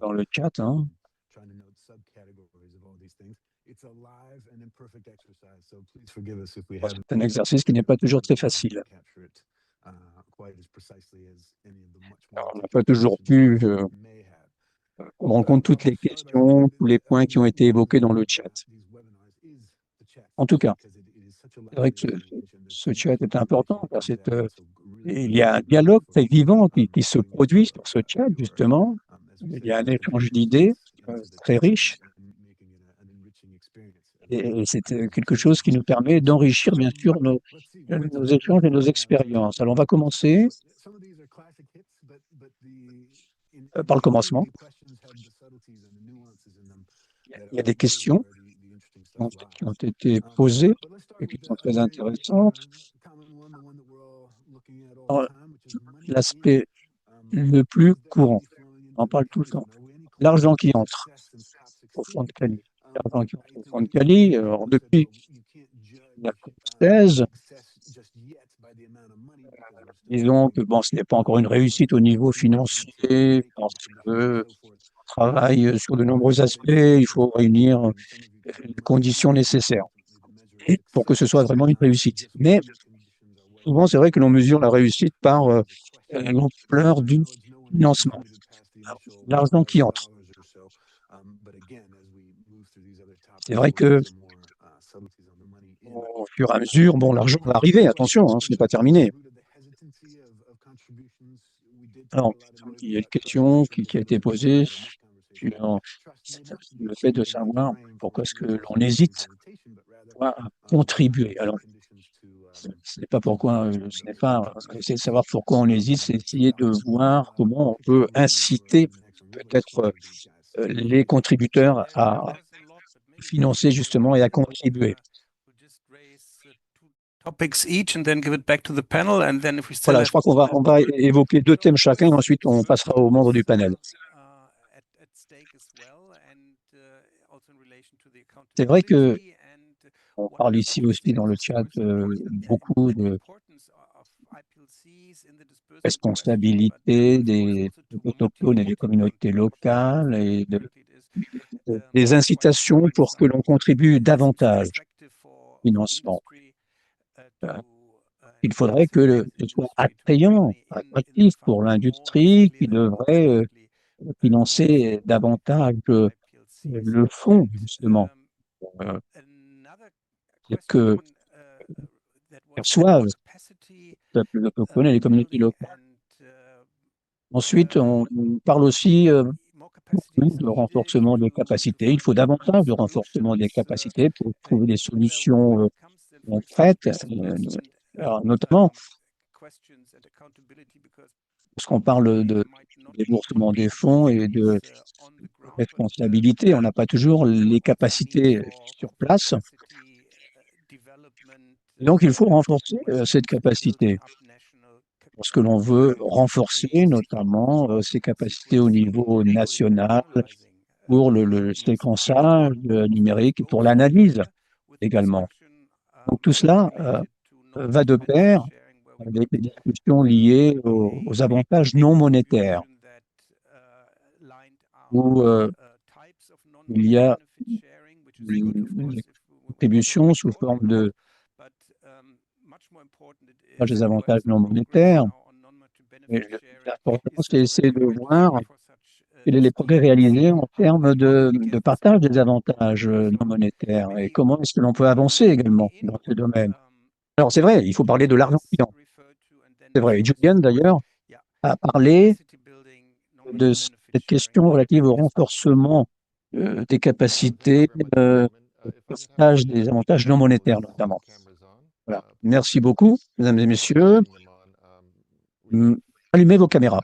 dans le chat. C'est un exercice qui n'est pas toujours très facile. Alors, on n'a pas toujours pu prendre en compte toutes les questions, tous les points qui ont été évoqués dans le chat. En tout cas, c'est vrai que ce chat est important parce que il y a un dialogue très vivant qui se produit sur ce chat, justement. Il y a un échange d'idées très riche. Et c'est quelque chose qui nous permet d'enrichir, bien sûr, nos échanges et nos expériences. Alors, on va commencer par le commencement. Il y a des questions qui ont été posées et qui sont très intéressantes. L'aspect le plus courant, on en parle tout le temps, l'argent qui entre au fonds de Cali. L'argent qui entre au fonds de Cali, depuis la COP16, disons que bon, ce n'est pas encore une réussite au niveau financier, parce que on travaille sur de nombreux aspects, il faut réunir les conditions nécessaires pour que ce soit vraiment une réussite. Mais souvent, c'est vrai que l'on mesure la réussite par l'ampleur du financement, l'argent qui entre. C'est vrai que au fur et à mesure, bon, l'argent va arriver, attention, ce n'est pas terminé. Alors, il y a une question qui a été posée sur le fait de savoir pourquoi est-ce que l'on hésite à contribuer. Alors, ce n'est pas essayer de savoir pourquoi on hésite, c'est essayer de voir comment on peut inciter peut-être les contributeurs à financer justement et à contribuer. Topics each and then give it back to the panel, and then if we still Voilà, je crois qu'on va évoquer 2 thèmes chacun, et ensuite on passera aux membres du panel. C'est vrai que on parle ici aussi dans le chat beaucoup de responsabilité des autochtones et des communautés locales et des incitations pour que l'on contribue davantage au financement. Il faudrait que ce soit attrayant, attractif pour l'industrie qui devrait financer davantage le fonds, justement, que perçoivent les peuples autochtones et les communautés locales. Ensuite, on parle aussi beaucoup de renforcement des capacités. Il faut davantage de renforcement des capacités pour trouver des solutions concrètes, notamment lorsqu'on parle de déboursement des fonds et de responsabilité, on n'a pas toujours les capacités sur place. Donc, il faut renforcer cette capacité. Lorsque l'on veut renforcer notamment ces capacités au niveau national pour le séquençage numérique et pour l'analyse également. Donc, tout cela va de pair avec les discussions liées aux avantages non monétaires, où il y a une contribution sous forme de des avantages non monétaires. L'important, c'est essayer de voir quels sont les progrès réalisés en termes de partage des avantages non monétaires et comment est-ce que l'on peut avancer également dans ce domaine. Alors, c'est vrai, il faut parler de l'argent client. C'est vrai. Et Julian, d'ailleurs, a parlé de cette question relative au renforcement des capacités, partage des avantages non monétaires, notamment. Voilà. Merci beaucoup, mesdames et messieurs. Allumez vos caméras.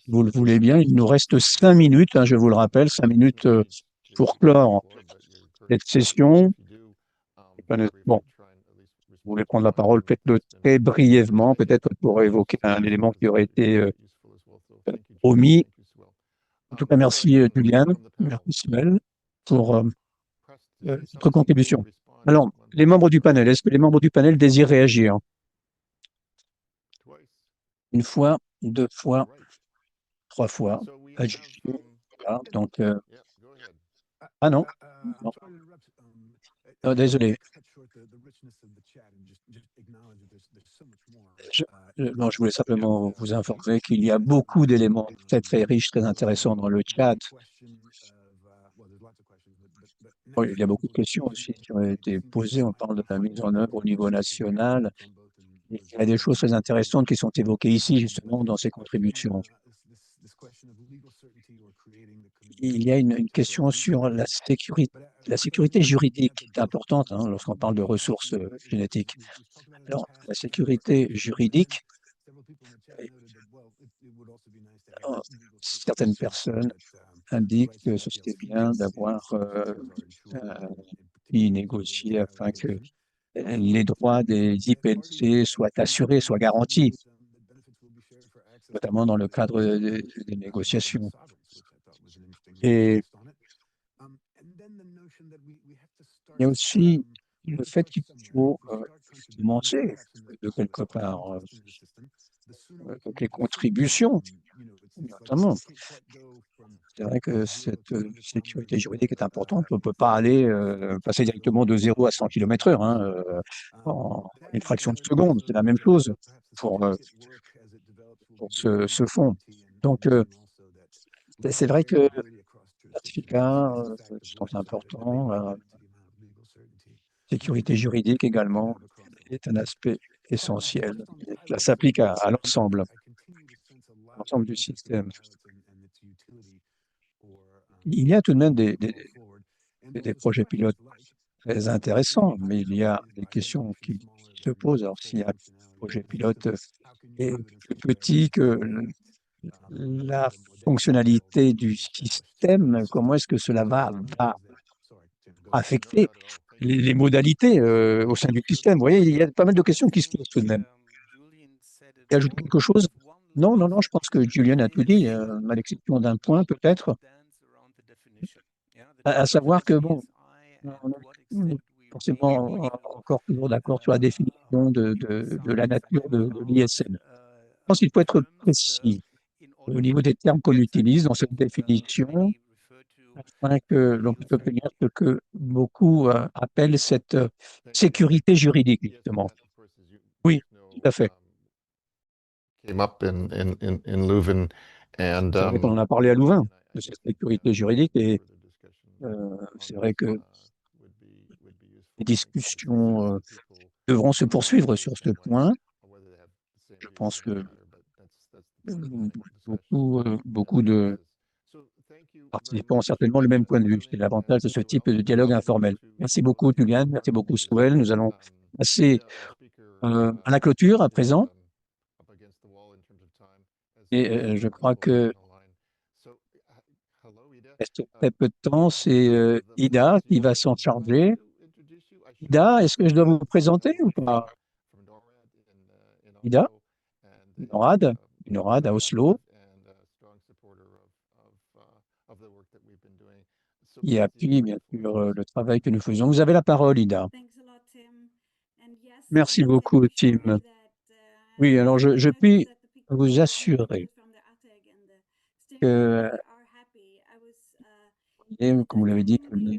Si vous le voulez bien, il nous reste 5 minutes, je vous le rappelle, 5 minutes pour clore cette session. Bon, vous voulez prendre la parole peut-être très brièvement, peut-être pour évoquer un élément qui aurait été omis. En tout cas, merci Julian, merci Simel pour votre contribution. Alors, les membres du panel, est-ce que les membres du panel désirent réagir? Une fois, 2 fois, 3 fois. Voilà, donc, ah non, non. Oh, désolé. Non, je voulais simplement vous informer qu'il y a beaucoup d'éléments très, très riches, très intéressants dans le chat. Bon, il y a beaucoup de questions aussi qui ont été posées. On parle de la mise en œuvre au niveau national. Il y a des choses très intéressantes qui sont évoquées ici, justement, dans ces contributions. Il y a une question sur la sécurité juridique qui est importante lorsqu'on parle de ressources génétiques. Alors, la sécurité juridique, certaines personnes indiquent que ce serait bien d'avoir négocié afin que les droits des IPC soient assurés, soient garantis, notamment dans le cadre des négociations. Et il y a aussi le fait qu'il faut commencer de quelque part avec les contributions, notamment. C'est vrai que cette sécurité juridique est importante. On ne peut pas aller passer directement de 0 à 100 km/h en une fraction de seconde. C'est la même chose pour ce fonds. Donc, c'est vrai que les certificats sont importants. Sécurité juridique également est un aspect essentiel. Ça s'applique à l'ensemble du système. il y a tout de même des projets pilotes très intéressants, mais il y a des questions qui se posent. Alors, s'il y a un projet pilote est plus petit que la fonctionnalité du système, comment est-ce que cela va affecter les modalités au sein du système? Vous voyez, il y a pas mal de questions qui se posent tout de même. Et ajoute quelque chose? Non, non, non, je pense que Julien a tout dit, à l'exception d'un point peut-être, à savoir que, bon, on est forcément encore toujours d'accord sur la définition de la nature de l'ISN. Je pense qu'il faut être précis au niveau des termes qu'on utilise dans cette définition, afin que l'on puisse obtenir ce que beaucoup appellent cette sécurité juridique, justement. Oui, tout à fait. Came up in Leuven, and C'est vrai qu'on en a parlé à Louvain, de cette sécurité juridique, et c'est vrai que les discussions devront se poursuivre sur ce point. Je pense que beaucoup de participants ont certainement le même point de vue. C'est l'avantage de ce type de dialogue informel. Merci beaucoup, Julian. Merci beaucoup, Souel. Nous allons passer à la clôture à présent. Et je crois que reste très peu de temps. C'est Ida qui va s'en charger. Ida, est-ce que je dois vous présenter ou pas? Ida, NORAD à Oslo, qui appuie bien sûr le travail que nous faisons. Vous avez la parole, Ida. Merci beaucoup, Tim. Oui, alors je puis vous assurer que, comme vous l'avez dit, que les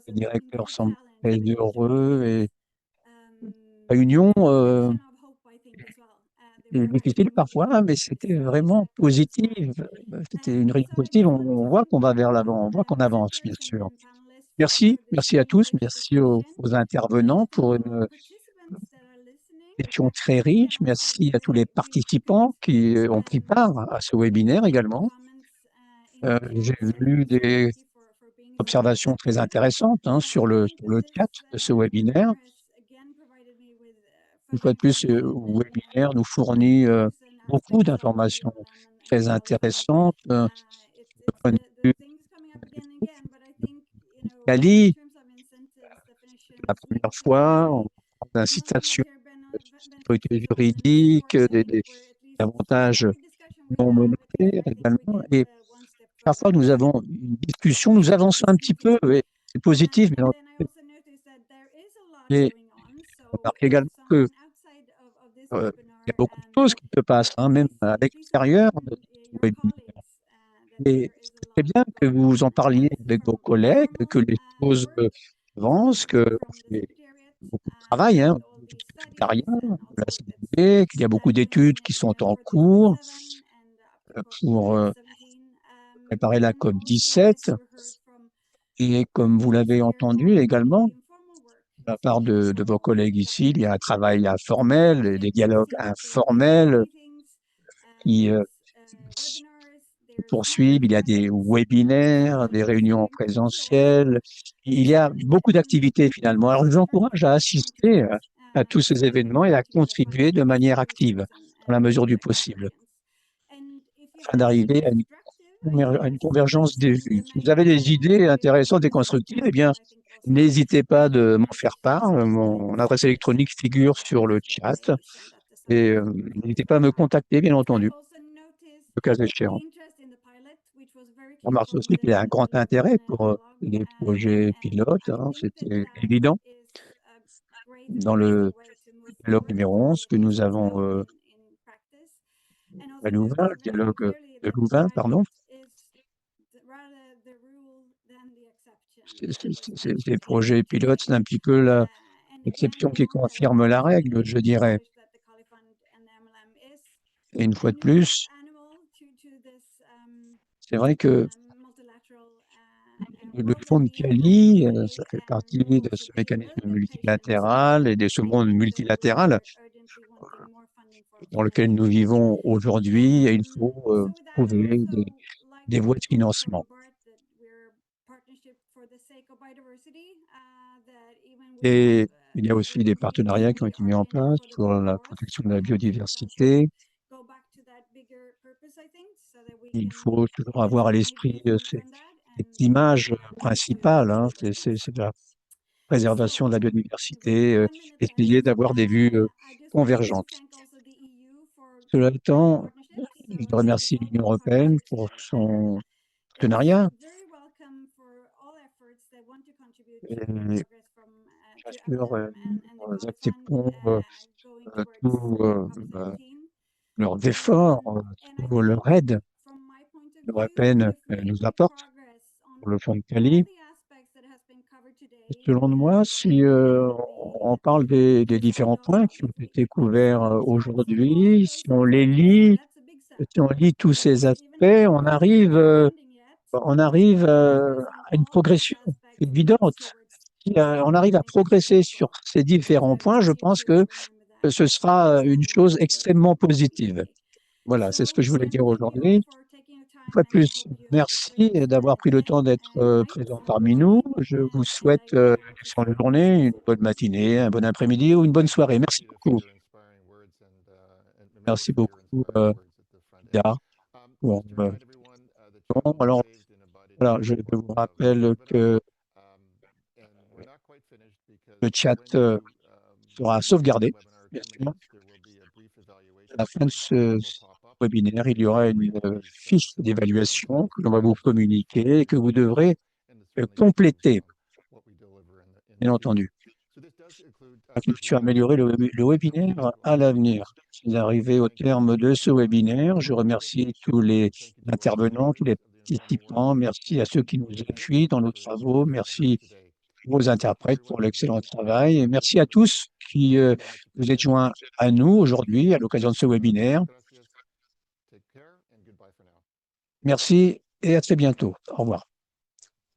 directeurs semblent très heureux et la réunion est difficile parfois, hein, mais c'était vraiment positif. C'était une réunion positive. On voit qu'on va vers l'avant, on voit qu'on avance, bien sûr. Merci à tous, merci aux intervenants pour une session très riche. Merci à tous les participants qui ont pris part à ce webinaire également. J'ai vu des observations très intéressantes hein, sur le chat de ce webinaire. Une fois de plus, ce webinaire nous fournit beaucoup d'informations très intéressantes. Cali, la première fois, on parle d'incitation, de sécurité juridique, des avantages non monétaires également. Et parfois, nous avons une discussion, nous avançons un petit peu, et c'est positif, mais on remarque également que il y a beaucoup de choses qui se passent, hein, même à l'extérieur de ce webinaire. Et c'est très bien que vous en parliez avec vos collègues, que les choses avancent, qu'on fait beaucoup de travail, hein, du secrétariat, de la CDB, qu'il y a beaucoup d'études qui sont en cours pour préparer la COP17. Et comme vous l'avez entendu également, de la part de vos collègues ici, il y a un travail informel, des dialogues informels qui se poursuivent. Il y a des webinaires, des réunions présentielles. Il y a beaucoup d'activités finalement. Alors, je vous encourage à assister à tous ces événements et à contribuer de manière active, dans la mesure du possible, afin d'arriver à une convergence des vues. Si vous avez des idées intéressantes et constructives, eh bien, n'hésitez pas de m'en faire part. Mon adresse électronique figure sur le chat. Et n'hésitez pas à me contacter, bien entendu, le cas échéant. On remarque aussi qu'il y a un grand intérêt pour les projets pilotes, hein, c'était évident. Dans le dialogue numéro 11 que nous avons à Louvain, le dialogue de Louvain, pardon, ces projets pilotes, c'est un petit peu l'exception qui confirme la règle, je dirais. Et une fois de plus, c'est vrai que le fonds de Cali, ça fait partie de ce mécanisme multilatéral et de ce monde multilatéral dans lequel nous vivons aujourd'hui. Et il faut trouver des voies de financement. Et il y a aussi des partenariats qui ont été mis en place pour la protection de la biodiversité. Il faut toujours avoir à l'esprit cette image principale, hein, c'est la préservation de la biodiversité, essayer d'avoir des vues convergentes. Cela étant, je remercie l'Union européenne pour son partenariat. Et bien sûr, nous acceptons tous leurs efforts, toute leur aide, l'Union européenne nous apporte pour le fonds de Cali. Selon moi, si on parle des différents points qui ont été couverts aujourd'hui, si on les lit, si on lit tous ces aspects, on arrive à une progression évidente. Si on arrive à progresser sur ces différents points, je pense que ce sera une chose extrêmement positive. Voilà, c'est ce que je voulais dire aujourd'hui. Une fois de plus, merci d'avoir pris le temps d'être présent parmi nous. Je vous souhaite une excellente journée, une bonne matinée, un bon après-midi ou une bonne soirée. Merci beaucoup. Merci beaucoup, Ida. Bon, alors, voilà, je vous rappelle que le chat sera sauvegardé, bien sûr. À la fin de ce webinaire, il y aura une fiche d'évaluation que l'on va vous communiquer et que vous devrez compléter, bien entendu. Afin d'améliorer le webinaire à l'avenir. Je suis arrivé au terme de ce webinaire. Je remercie tous les intervenants, tous les participants. Merci à ceux qui nous appuient dans nos travaux. Merci aux interprètes pour l'excellent travail. Et merci à tous qui vous êtes joints à nous aujourd'hui à l'occasion de ce webinaire. Merci et à très bientôt. Au revoir.